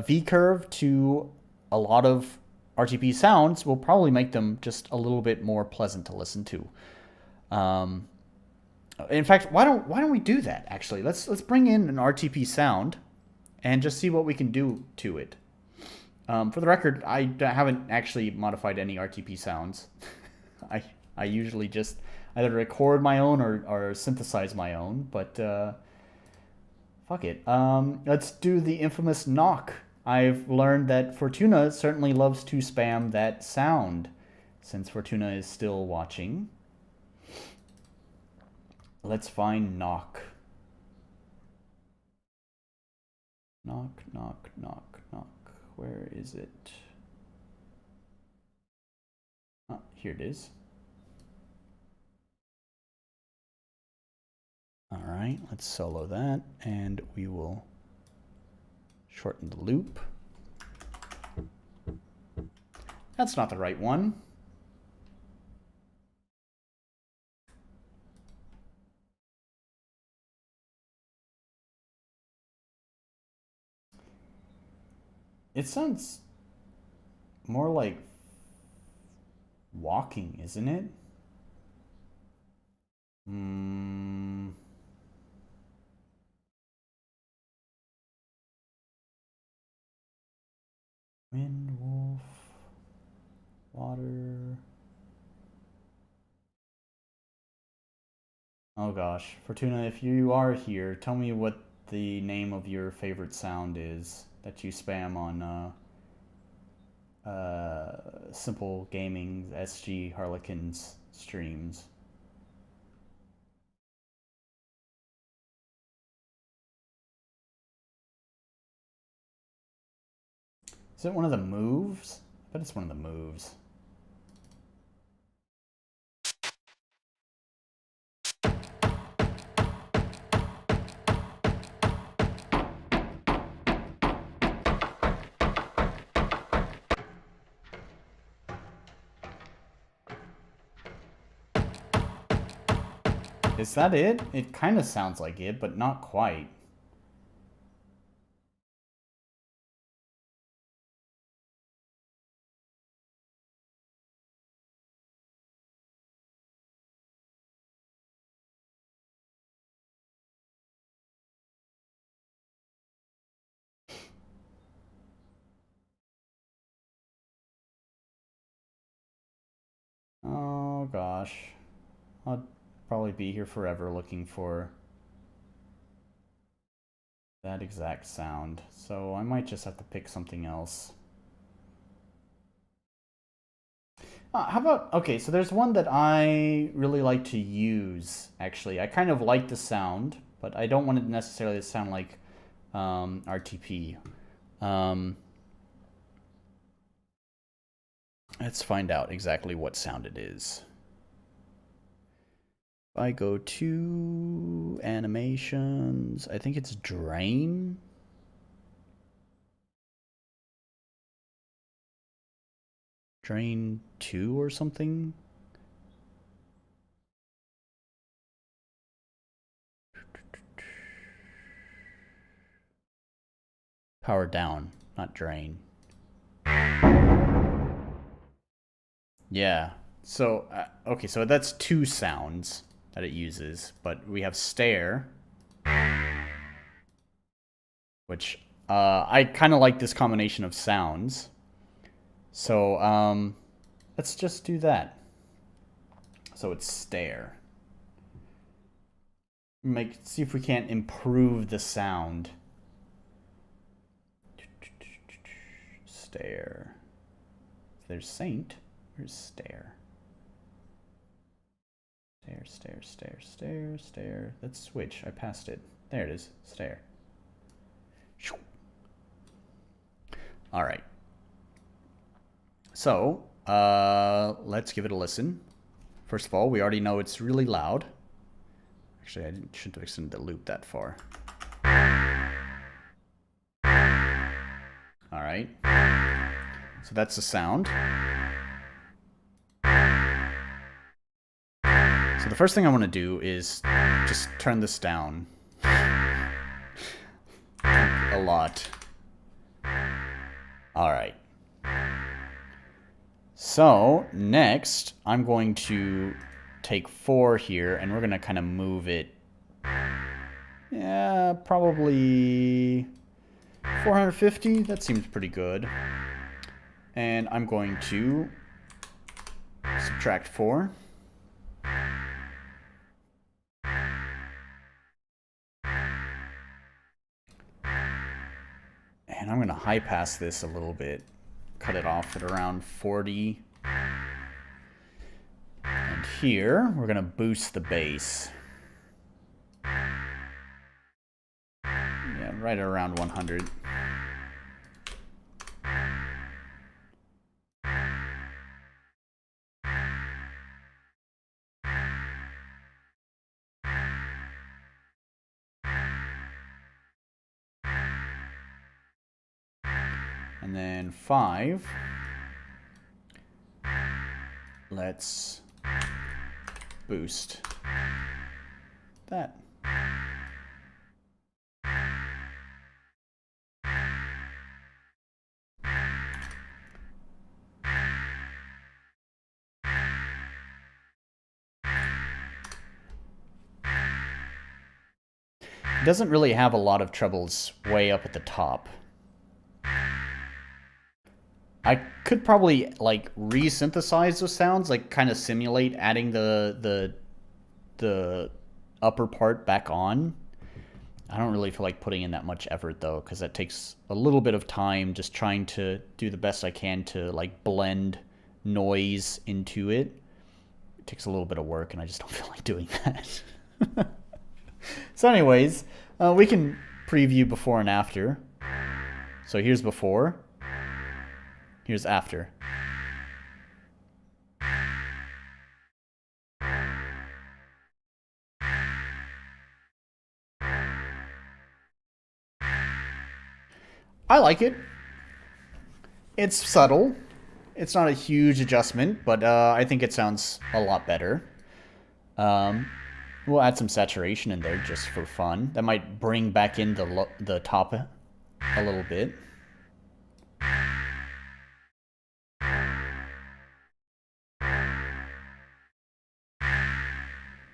V-curve to a lot of RTP sounds will probably make them just a little bit more pleasant to listen to. In fact, why don't we do that? Actually, let's bring in an RTP sound and just see what we can do to it. For the record, I haven't actually modified any RTP sounds. I usually just either record my own or synthesize my own, but fuck it. Let's do the infamous knock. I've learned that Fortuna certainly loves to spam that sound, since Fortuna is still watching. Let's find knock. Knock, knock, knock, knock. Where is it? Oh, here it is. All right, let's solo that, and we will shorten the loop. That's not the right one. It sounds more like walking, isn't it? Wind, wolf, water. Oh gosh, Fortuna, if you are here, tell me what the name of your favorite sound is that you spam on Simple Gaming SG Harlequins streams. Is it one of the moves? I bet it's one of the moves. Is that it? It kind of sounds like it, but not quite. Oh gosh. I'll probably be here forever looking for that exact sound. So I might just have to pick something else. How about, okay, so there's one that I really like to use, actually. I kind of like the sound, but I don't want it necessarily to sound like RTP. Let's find out exactly what sound it is. If I go to animations, I think it's drain. Drain 2 or something. Power down, not drain. Yeah. So, okay, so that's 2 sounds that it uses, but we have stare, which I kind of like this combination of sounds. So, Let's just do that. So it's stare. See if we can't improve the sound. Stare. There's Saint. Where's stare? Stare, stare, stare, stare, stare. Let's switch. I passed it. There it is. Stare. All right. So, let's give it a listen. First of all, we already know it's really loud. Actually, I shouldn't have extended the loop that far. All right. So that's the sound. So the first thing I want to do is just turn this down a lot. All right. So next, I'm going to take 4 here, and we're going to kind of move it. Yeah, probably 450. That seems pretty good. And I'm going to subtract 4. And I'm going to high pass this a little bit. Cut it off at around 40. And here, we're going to boost the bass. Yeah, right around 100. And then 5. Let's boost that. It doesn't really have a lot of trebles way up at the top. I could probably like re-synthesize those sounds, like kind of simulate adding the upper part back on. I don't really feel like putting in that much effort though, because that takes a little bit of time, just trying to do the best I can to like blend noise into it. It takes a little bit of work, and I just don't feel like doing that. So anyways, we can preview before and after. So here's before. Here's after. I like it. It's subtle. It's not a huge adjustment, but I think it sounds a lot better. We'll add some saturation in there just for fun. That might bring back in the top a little bit.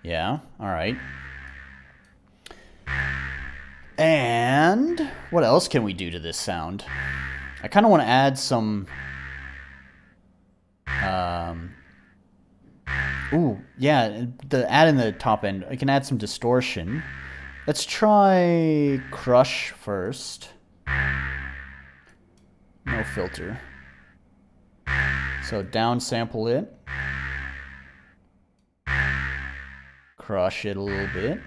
Yeah, all right. And what else can we do to this sound? I kind of want to add some... Ooh, yeah, add in the top end. I can add some distortion. Let's try crush first. No filter. So downsample it. Crush it a little bit.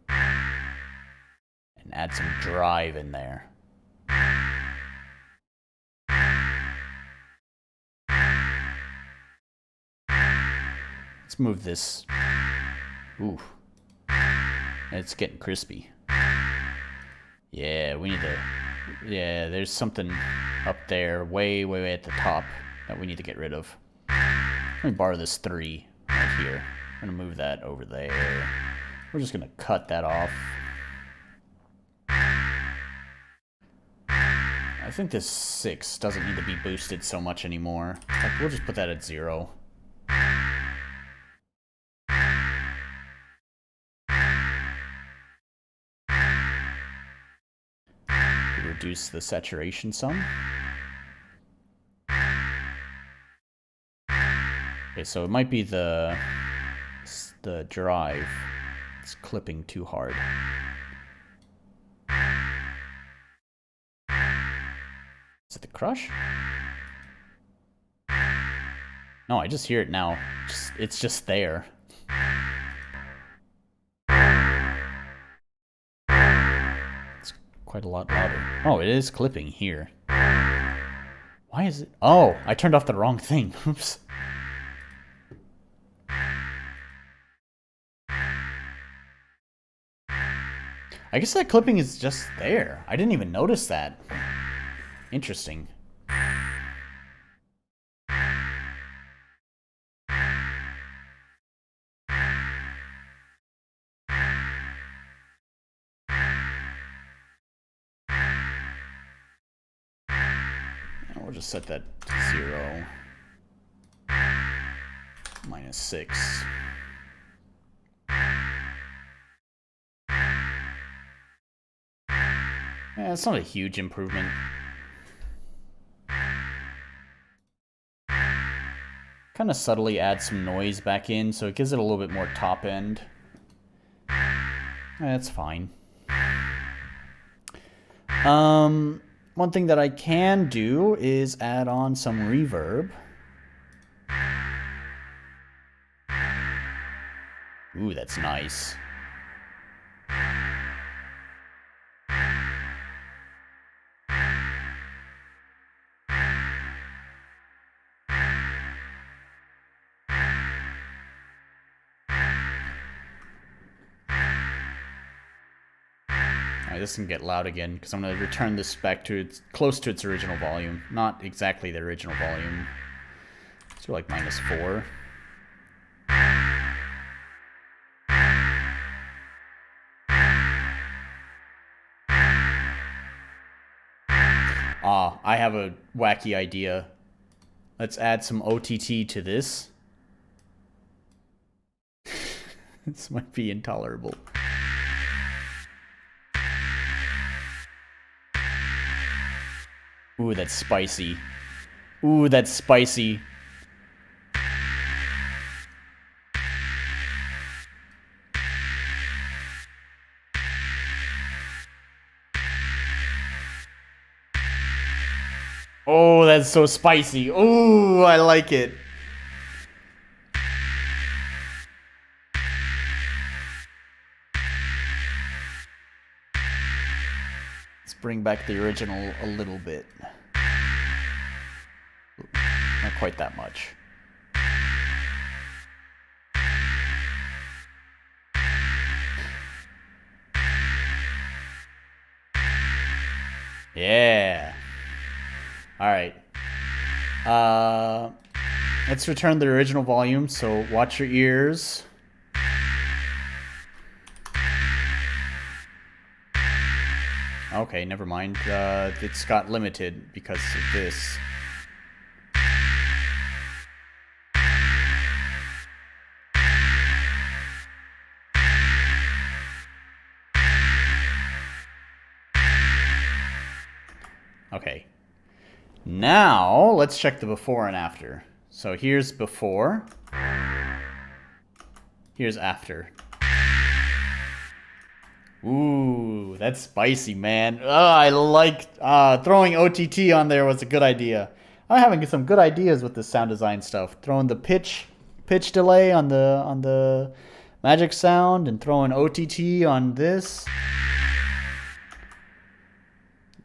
And add some drive in there. Let's move this. Ooh. It's getting crispy. Yeah, we need to... Yeah, there's something up there way, way, way at the top that we need to get rid of. Let me borrow this 3 right here. I'm going to move that over there. We're just going to cut that off. I think this 6 doesn't need to be boosted so much anymore. Like, we'll just put that at 0. Reduce the saturation some. so it might be the drive. It's clipping too hard. Is it the crush? No, I just hear it now. It's just there. It's quite a lot louder. Oh, it is clipping here. Why is it? Oh, I turned off the wrong thing. Oops. I guess that clipping is just there. I didn't even notice that. Interesting. We'll just set that to 0. -6. Yeah, it's not a huge improvement. Kind of subtly add some noise back in, so it gives it a little bit more top end. That's fine. One thing that I can do is add on some reverb. Ooh, that's nice. Alright, this can get loud again, because I'm going to return this back to its close to its original volume. Not exactly the original volume. So like -4. Ah, I have a wacky idea. Let's add some OTT to this. This might be intolerable. Ooh, that's spicy. Ooh, that's spicy. Oh, that's so spicy. Ooh, I like it. Let's bring back the original a little bit. Not quite that much. Yeah. All right. Let's return the original volume, so watch your ears. Okay, never mind. It's got limited because of this. Okay. Now, let's check the before and after. So here's before. Here's after. Ooh, that's spicy, man. Oh, I like throwing OTT on there was a good idea. I'm having some good ideas with this sound design stuff. Throwing the pitch delay on the magic sound and throwing OTT on this.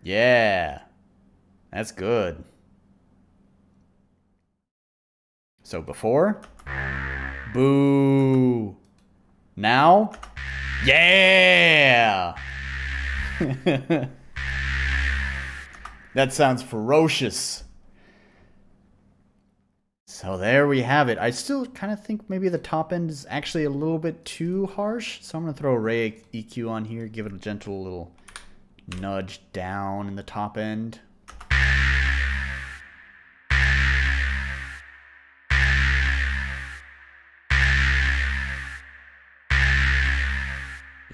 Yeah. That's good. So before. Boo. Now. Yeah. That sounds ferocious. So there we have it. I still kind of think maybe the top end is actually a little bit too harsh. So I'm going to throw Ray EQ on here. Give it a gentle little nudge down in the top end.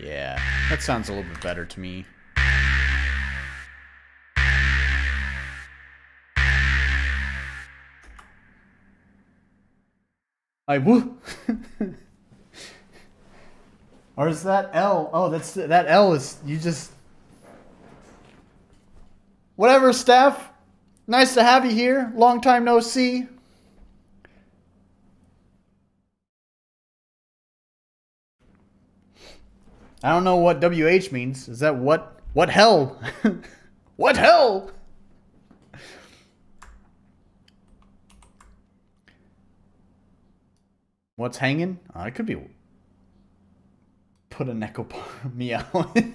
Yeah, that sounds a little bit better to me. I woo. Or is that L? Oh, that L is you just. Whatever, Steph. Nice to have you here. Long time no see. I don't know what WH means. Is that what? What hell? What hell? What's hanging? It could be. Put a Necopara meow in.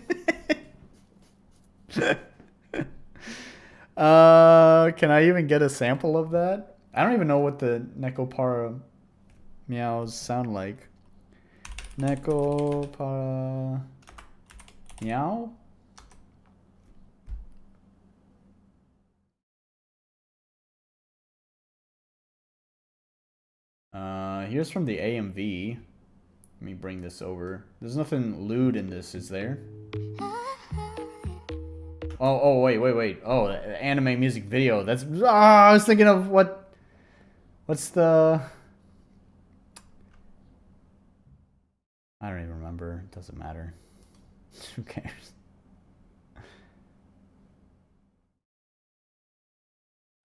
Can I even get a sample of that? I don't even know what the Necopara meows sound like. Necopara meow? Here's from the AMV. Let me bring this over. There's nothing lewd in this, is there? Oh, wait. Oh, anime music video. That's. I was thinking of what's the. I don't even remember. It doesn't matter. Who cares?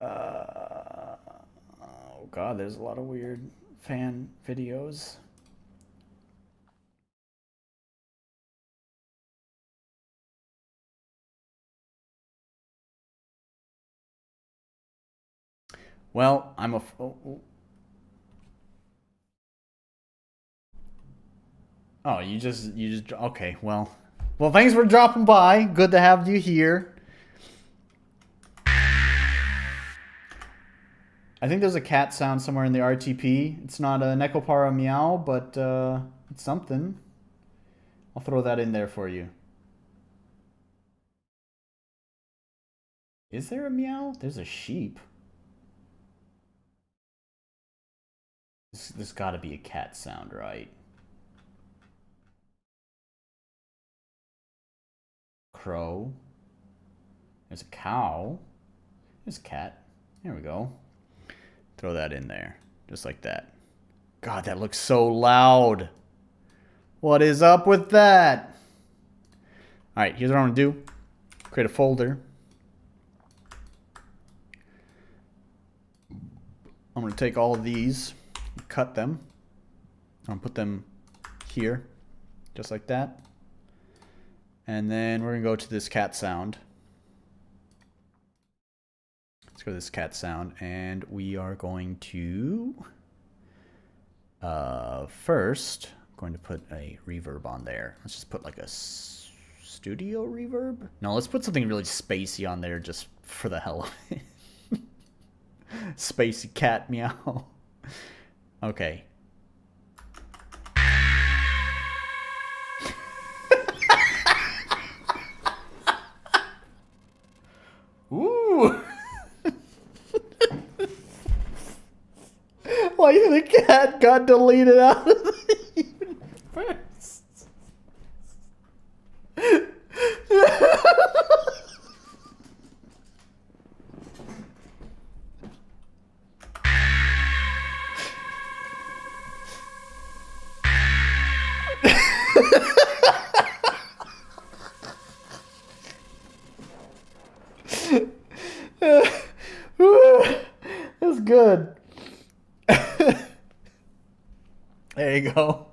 Oh god, there's a lot of weird fan videos. Well, I'm a. Oh, you just okay. Well, thanks for dropping by. Good to have you here. I think there's a cat sound somewhere in the RTP. It's not a Necopara meow, but it's something. I'll throw that in there for you. Is there a meow? There's a sheep. This got to be a cat sound, right? Crow. There's a cow. There's a cat. There we go. Throw that in there. Just like that. God, that looks so loud. What is up with that? Alright, here's what I'm going to do. Create a folder. I'm going to take all of these, cut them. I'm going to put them here, just like that. And then we're going to go to this cat sound. Let's go to this cat sound, and we are going to first I'm going to put a reverb on there. Let's just put like a studio reverb. No, let's put something really spacey on there just for the hell of it. Spacey cat meow. Okay. Ooh. Why the cat got deleted out of the universe? That's good. There you go.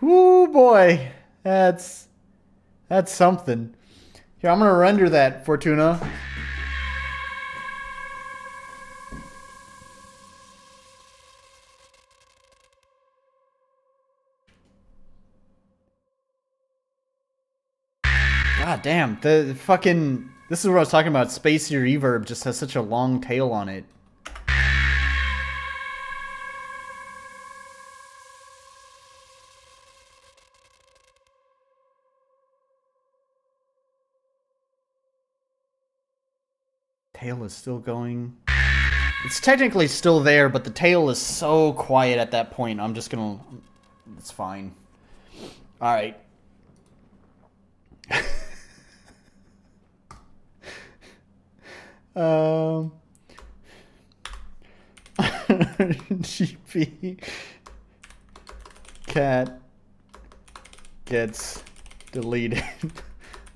Whoo boy, that's something. Here, I'm gonna render that, Fortuna. God damn, the fucking... This is what I was talking about. Spacey reverb just has such a long tail on it. Tail is still going. It's technically still there, but the tail is so quiet at that point. I'm just gonna... It's fine. Alright. GP cat gets deleted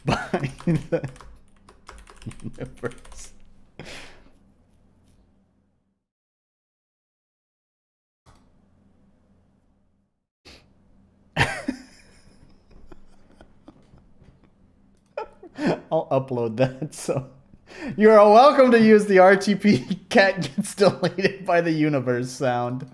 by the universe. I'll upload that, so you are welcome to use the RTP cat gets deleted by the universe sound.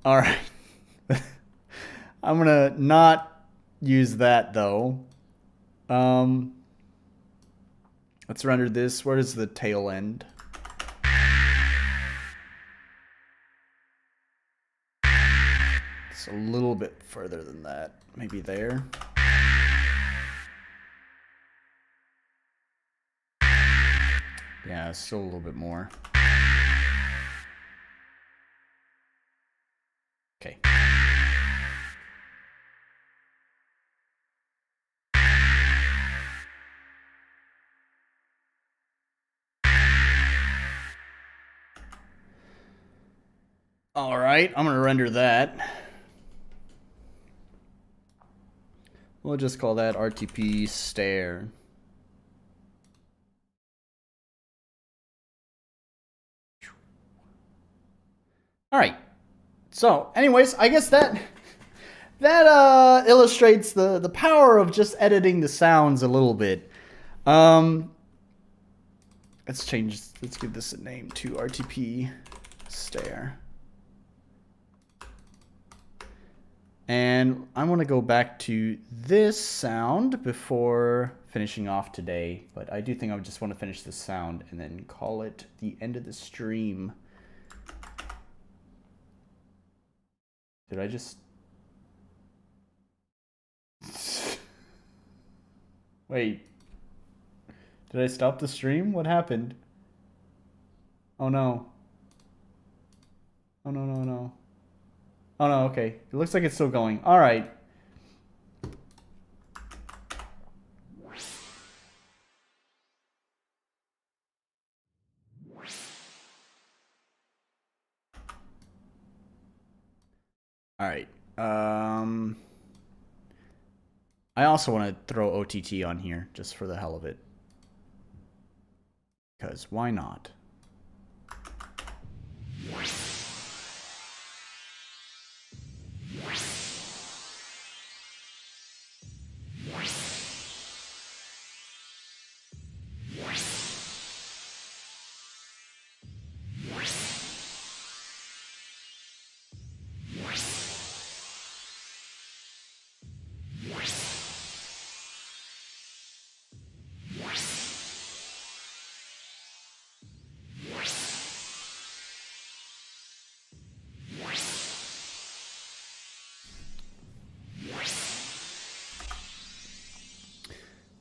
All right. I'm gonna not use that though. Let's render this. Where does the tail end? It's a little bit further than that. Maybe there. Yeah, still a little bit more. Okay. All right, I'm gonna render that. We'll just call that RTP stare. All right. So, anyways, I guess that illustrates the power of just editing the sounds a little bit. Let's give this a name to RTP stare. And I want to go back to this sound before finishing off today, but I do think I just want to finish this sound and then call it the end of the stream. Did I just... Wait. Did I stop the stream? What happened? Oh no. Oh no, no, no. Oh no, okay. It looks like it's still going. Alright. Alright. I also want to throw OTT on here, just for the hell of it. Because why not?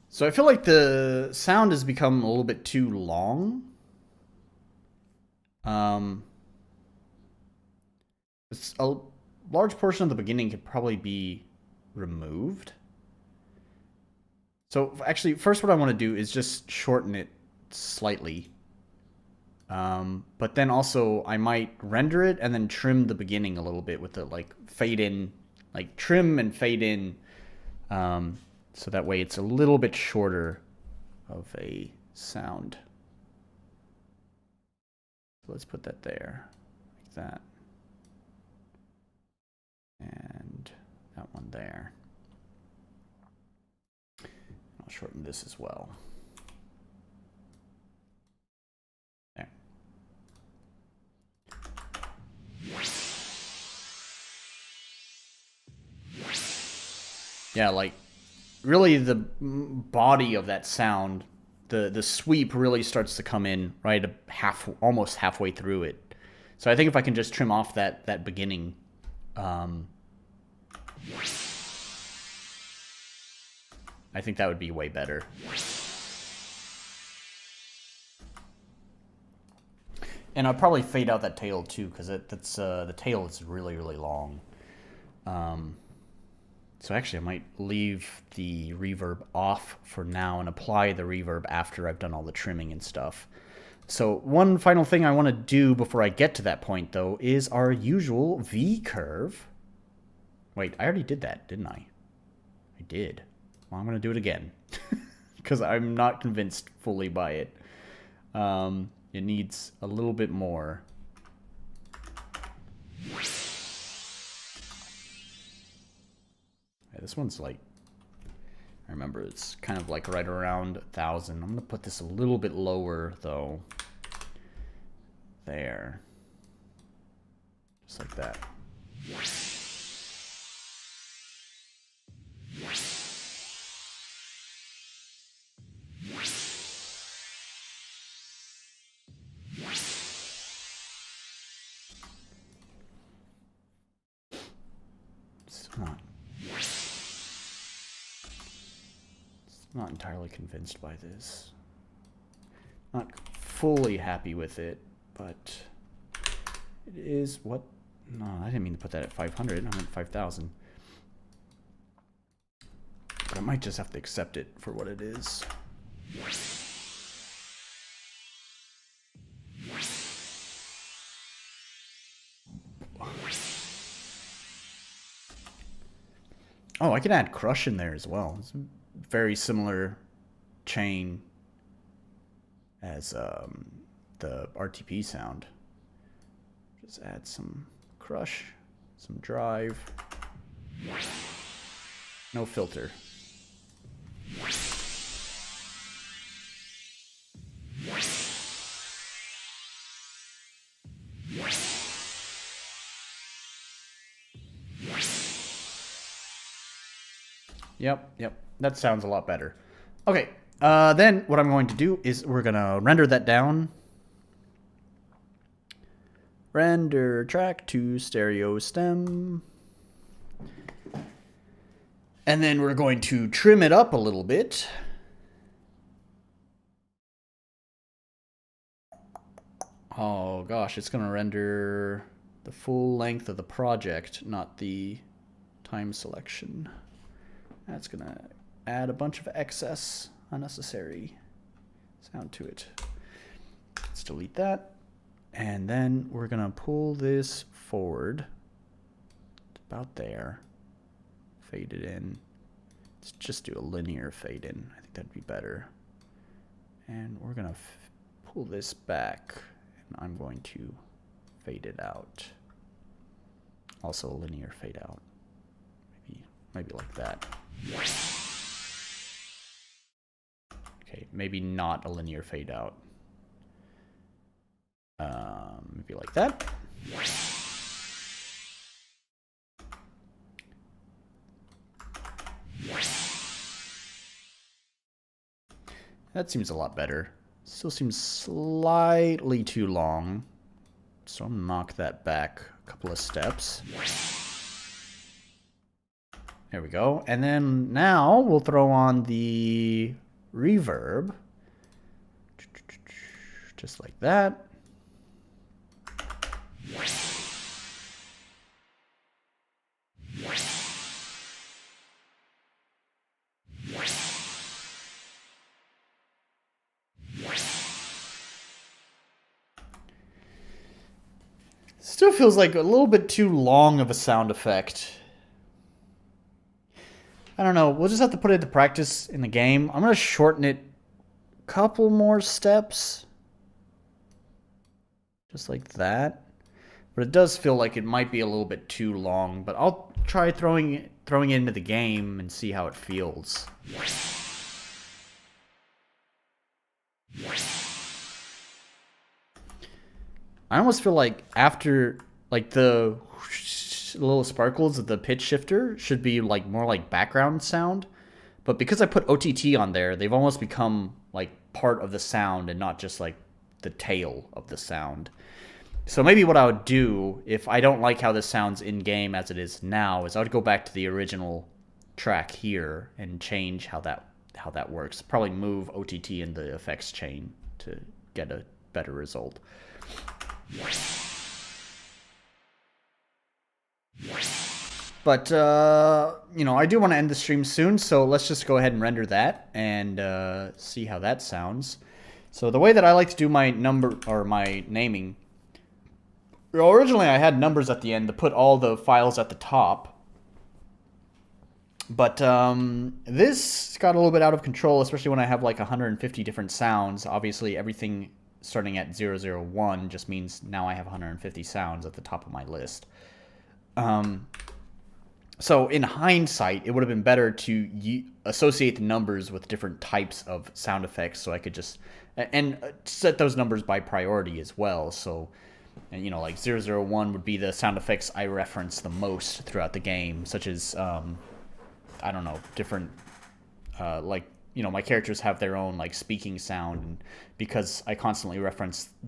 So I feel like the sound has become a little bit too long. It's a large portion of the beginning could probably be removed. So actually, first what I want to do is just shorten it slightly. But then also I might render it and then trim the beginning a little bit with the like fade in, like trim and fade in. So that way it's a little bit shorter of a sound. So let's put that there, like that. And that one there. I'll shorten this as well. There. Yeah, like really the body of that sound the sweep really starts to come in right almost halfway through it. So I think if I can just trim off that beginning, I think that would be way better. And I'll probably fade out that tail too, because that's the tail is really, really long. So actually I might leave the reverb off for now and apply the reverb after I've done all the trimming and stuff. So one final thing I want to do before I get to that point, though, is our usual V curve. Wait, I already did that, didn't I? I did. Well, I'm going to do it again because I'm not convinced fully by it. It needs a little bit more. Yeah, this one's like, I remember it's kind of like right around 1,000. I'm going to put this a little bit lower, though. There. Just like that. Not entirely convinced by this. Not fully happy with it, but it is what... No, I didn't mean to put that at 500. I meant 5,000. But I might just have to accept it for what it is. Oh, I can add crush in there as well. It's a very similar chain as the RTP sound. Just add some crush, some drive. No filter. Yep. That sounds a lot better. Okay, then what I'm going to do is we're going to render that down. Render track to stereo stem. And then we're going to trim it up a little bit. Oh gosh, it's going to render the full length of the project, not the time selection. That's going to add a bunch of excess, unnecessary sound to it. Let's delete that. And then we're going to pull this forward. About there. Fade it in. Let's just do a linear fade in. I think that'd be better. And we're going to pull this back. And I'm going to fade it out. Also a linear fade out. Maybe like that. Okay, maybe not a linear fade out. Maybe like that. That seems a lot better. Still seems slightly too long. So I'm gonna knock that back a couple of steps. There we go. And then now we'll throw on the reverb. Just like that. Still feels like a little bit too long of a sound effect. I don't know. We'll just have to put it to practice in the game. I'm going to shorten it a couple more steps. Just like that. But it does feel like it might be a little bit too long. But I'll try throwing it into the game and see how it feels. I almost feel like after, like, the little sparkles of the pitch shifter should be like more like background sound, but because I put OTT on there, they've almost become like part of the sound and not just like the tail of the sound. So maybe what I would do if I don't like how this sounds in game as it is now is I would go back to the original track here and change how that works. Probably move OTT in the effects chain to get a better result. But I do want to end the stream soon, so let's just go ahead and render that and see how that sounds. So the way that I like to do my naming, originally I had numbers at the end to put all the files at the top. But this got a little bit out of control, especially when I have like 150 different sounds. Obviously, everything starting at 001 just means now I have 150 sounds at the top of my list. So in hindsight, it would have been better to associate the numbers with different types of sound effects, so I could just and set those numbers by priority as well. So, like 001 would be the sound effects I reference the most throughout the game, such as I don't know, different my characters have their own like speaking sound, and because I constantly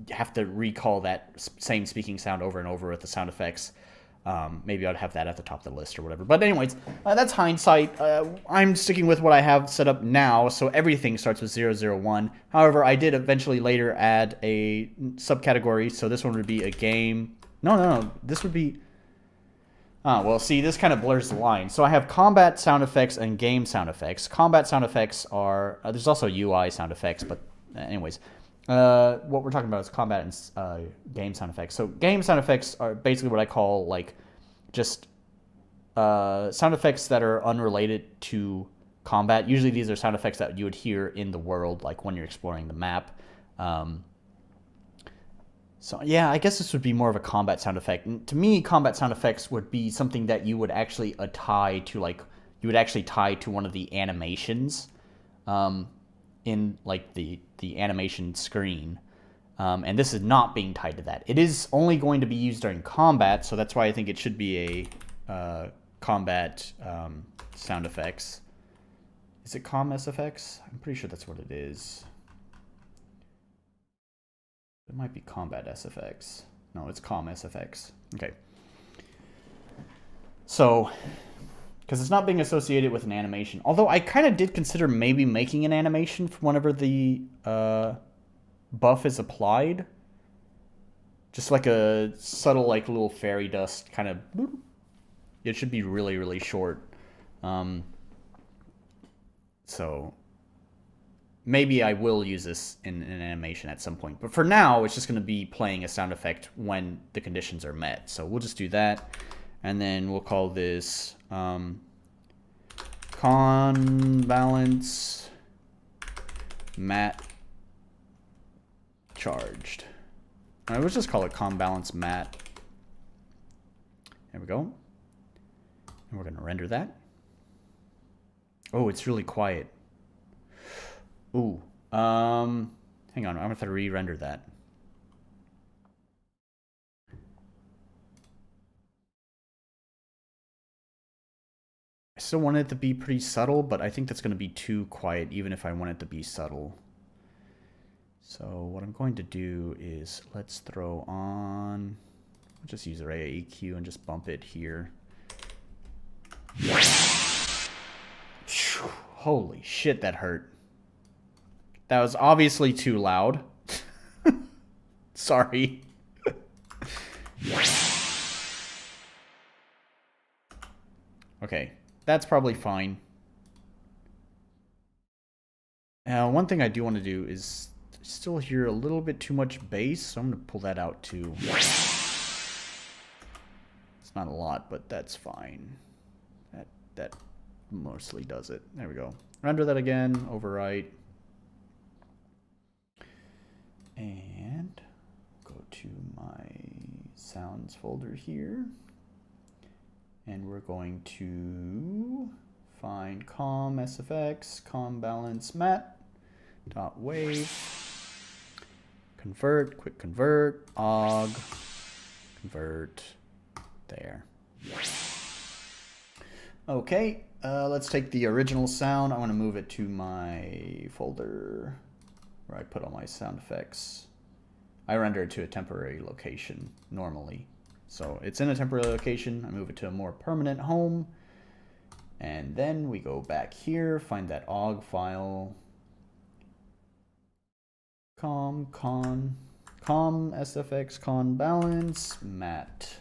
have to recall that same speaking sound over and over with the sound effects. Maybe I'd have that at the top of the list or whatever. But anyways, that's hindsight. I'm sticking with what I have set up now, so everything starts with 001. However, I did eventually later add a subcategory, so this one would be a game. No. This would be... well, see, this kind of blurs the line. So I have combat sound effects and game sound effects. Combat sound effects are... there's also UI sound effects, but anyways... what we're talking about is combat and game sound effects. So game sound effects are basically what I call like just sound effects that are unrelated to combat. Usually these are sound effects that you would hear in the world, like when you're exploring the map. So yeah, I guess this would be more of a combat sound effect. And to me, combat sound effects would be something that you would actually tie to one of the animations. In like the animation screen, and this is not being tied to that. It is only going to be used during combat, so that's why I think it should be a combat sound effects. Is it SFX? I'm pretty sure that's what it is. It might be combat SFX. No, it's SFX. Okay. So, because it's not being associated with an animation. Although I kind of did consider maybe making an animation for whenever the buff is applied. Just like a subtle, like little fairy dust kind of... It should be really, really short. So maybe I will use this in an animation at some point. But for now, it's just going to be playing a sound effect when the conditions are met. So we'll just do that. And then we'll call this con balance mat charged. All right, let's just call it con balance mat. There we go. And we're going to render that. Oh, it's really quiet. Ooh. Hang on, I'm going to have to re-render that. I still want it to be pretty subtle, but I think that's going to be too quiet, even if I want it to be subtle. So what I'm going to do is let's throw on... I'll just use array EQ and just bump it here. Holy shit, that hurt. That was obviously too loud. Sorry. Okay. That's probably fine. Now, one thing I do want to do is still hear a little bit too much bass, so I'm going to pull that out too. It's not a lot, but that's fine. That mostly does it. There we go. Render that again, overwrite. And go to my sounds folder here. And we're going to find com SFX, com balance mat, dot wave, convert, quick convert, og, convert, there. Okay, let's take the original sound. I want to move it to my folder. where I put all my sound effects. I render it to a temporary location normally. So it's in a temporary location. I move it to a more permanent home. And then we go back here, find that OGG file. Com, SFX, con balance, mat.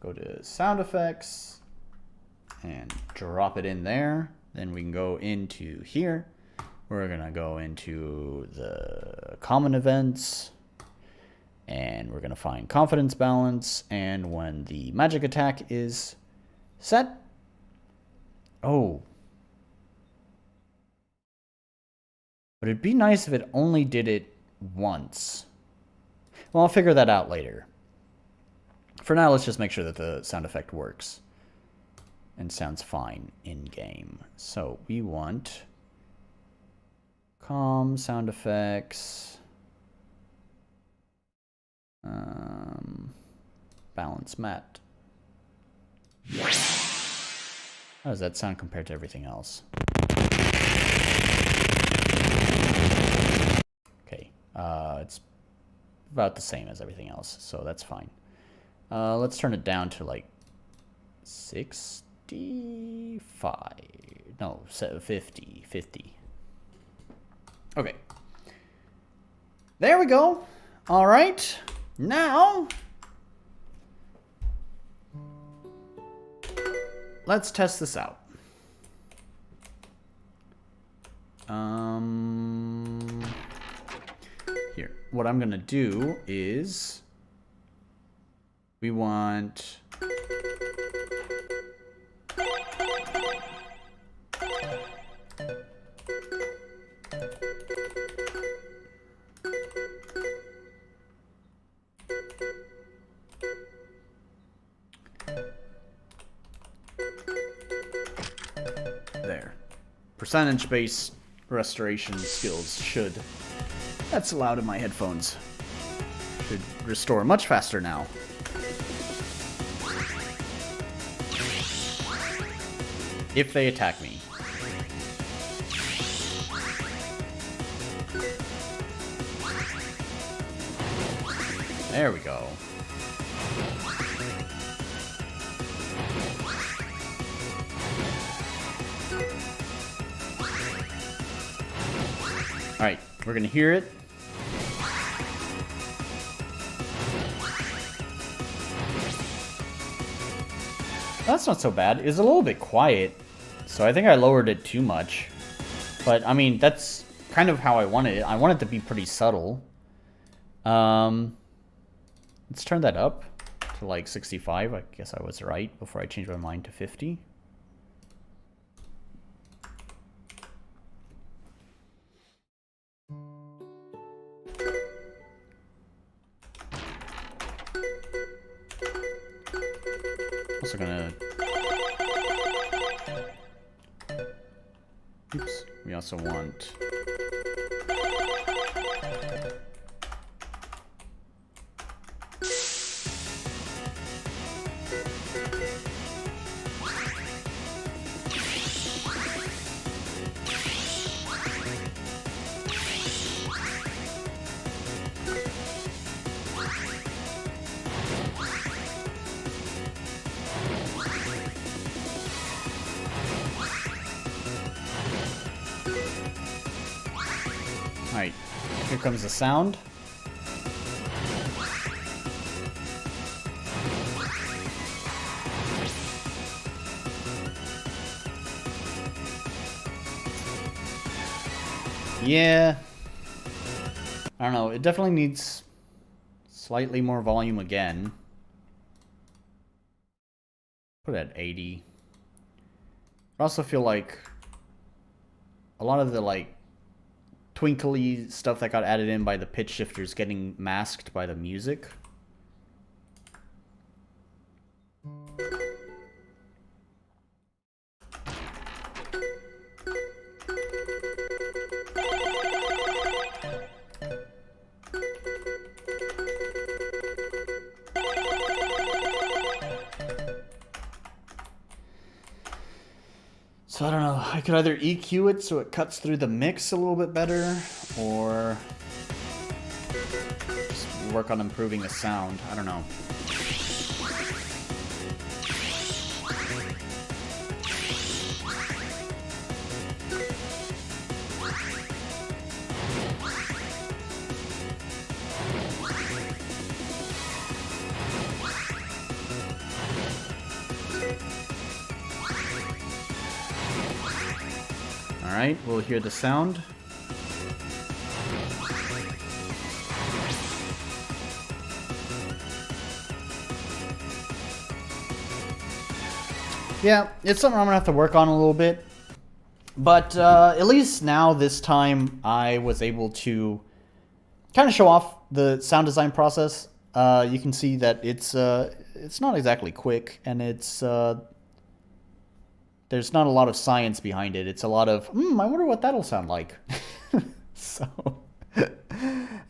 Go to sound effects and drop it in there. Then we can go into here. We're gonna go into the common events and we're gonna find confidence balance. And when the magic attack is set, oh, but it'd be nice if it only did it once. Well, I'll figure that out later. For now, let's just make sure that the sound effect works and sounds fine in game. So we want calm sound effects, balance mat. How does that sound compared to everything else? Okay, it's about the same as everything else, so that's fine. Let's turn it down to like 65. No, 50. Okay. There we go. All right. Now, let's test this out. Here, what I'm gonna do is we want there. Percentage-based restoration skills should. That's loud in my headphones. Should restore much faster now. If they attack me. There we go. Alright, we're gonna hear it. That's not so bad. It was a little bit quiet, so I think I lowered it too much. But, I mean, that's kind of how I wanted it. I want it to be pretty subtle. Let's turn that up to like 65. I guess I was right before I changed my mind to 50. Also gonna... Oops. We also want... Alright, here comes the sound. Yeah. I don't know, it definitely needs slightly more volume again. Put it at 80. I also feel like a lot of the like twinkly stuff that got added in by the pitch shifters getting masked by the music. So I don't know. I could either EQ it so it cuts through the mix a little bit better, or just work on improving the sound. I don't know. Alright, we'll hear the sound. Yeah, it's something I'm gonna have to work on a little bit. But at least now, this time, I was able to kind of show off the sound design process. You can see that it's not exactly quick, and there's not a lot of science behind it. It's a lot of, I wonder what that'll sound like. So,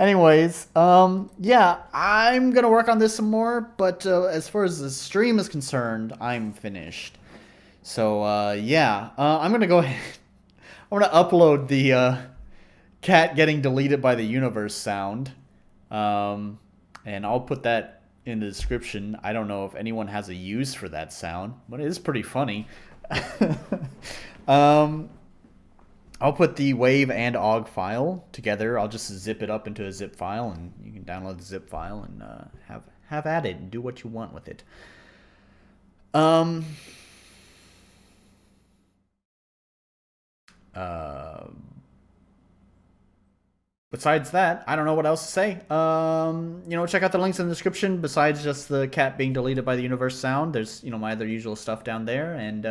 anyways, yeah, I'm going to work on this some more. But as far as the stream is concerned, I'm finished. So, yeah, I'm going to go ahead. I'm going to upload the cat getting deleted by the universe sound. And I'll put that in the description. I don't know if anyone has a use for that sound, but it is pretty funny. I'll put the wave and OGG file together. I'll just zip it up into a zip file, and you can download the zip file and have at it and do what you want with it. Besides that, I don't know what else to say. Check out the links in the description. Besides just the cat being deleted by the universe sound, there's, my other usual stuff down there. And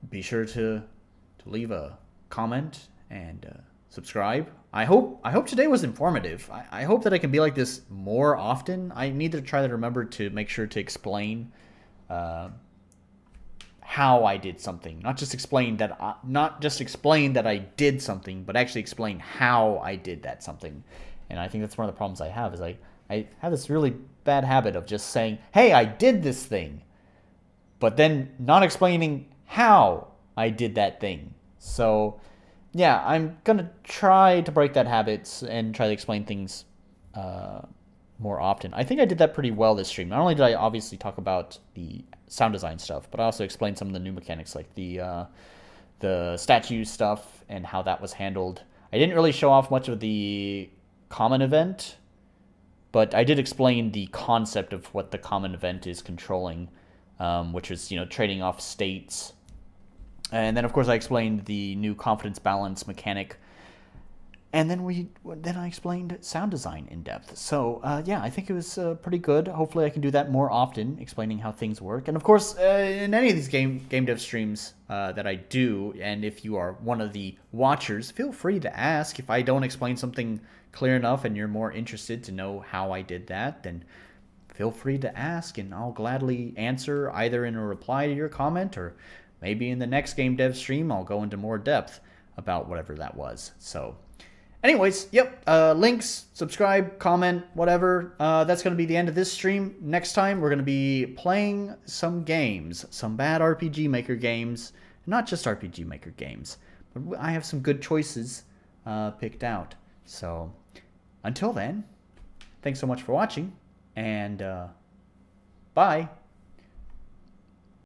be sure to leave a comment and subscribe. I hope today was informative. I hope that I can be like this more often. I need to try to remember to make sure to explain how I did something, not just explain that I did something, but actually explain how I did that something. And I think that's one of the problems I have, is I have this really bad habit of just saying, hey, I did this thing, but then not explaining how I did that thing. So yeah, I'm gonna try to break that habit and try to explain things more often. I think I did that pretty well this stream. Not only did I obviously talk about the sound design stuff, but I also explained some of the new mechanics, like the statue stuff and how that was handled. I didn't really show off much of the common event, but I did explain the concept of what the common event is controlling, which is, trading off states. And then, of course, I explained the new confidence balance mechanic. And then I explained sound design in depth. So, yeah, I think it was pretty good. Hopefully I can do that more often, explaining how things work. And, of course, in any of these game dev streams that I do, and if you are one of the watchers, feel free to ask. If I don't explain something clear enough and you're more interested to know how I did that, then feel free to ask, and I'll gladly answer either in a reply to your comment, or maybe in the next game dev stream I'll go into more depth about whatever that was. So, anyways, yep, links, subscribe, comment, whatever. That's going to be the end of this stream. Next time, we're going to be playing some games, some bad RPG Maker games. Not just RPG Maker games, but I have some good choices picked out. So, until then, thanks so much for watching, and bye.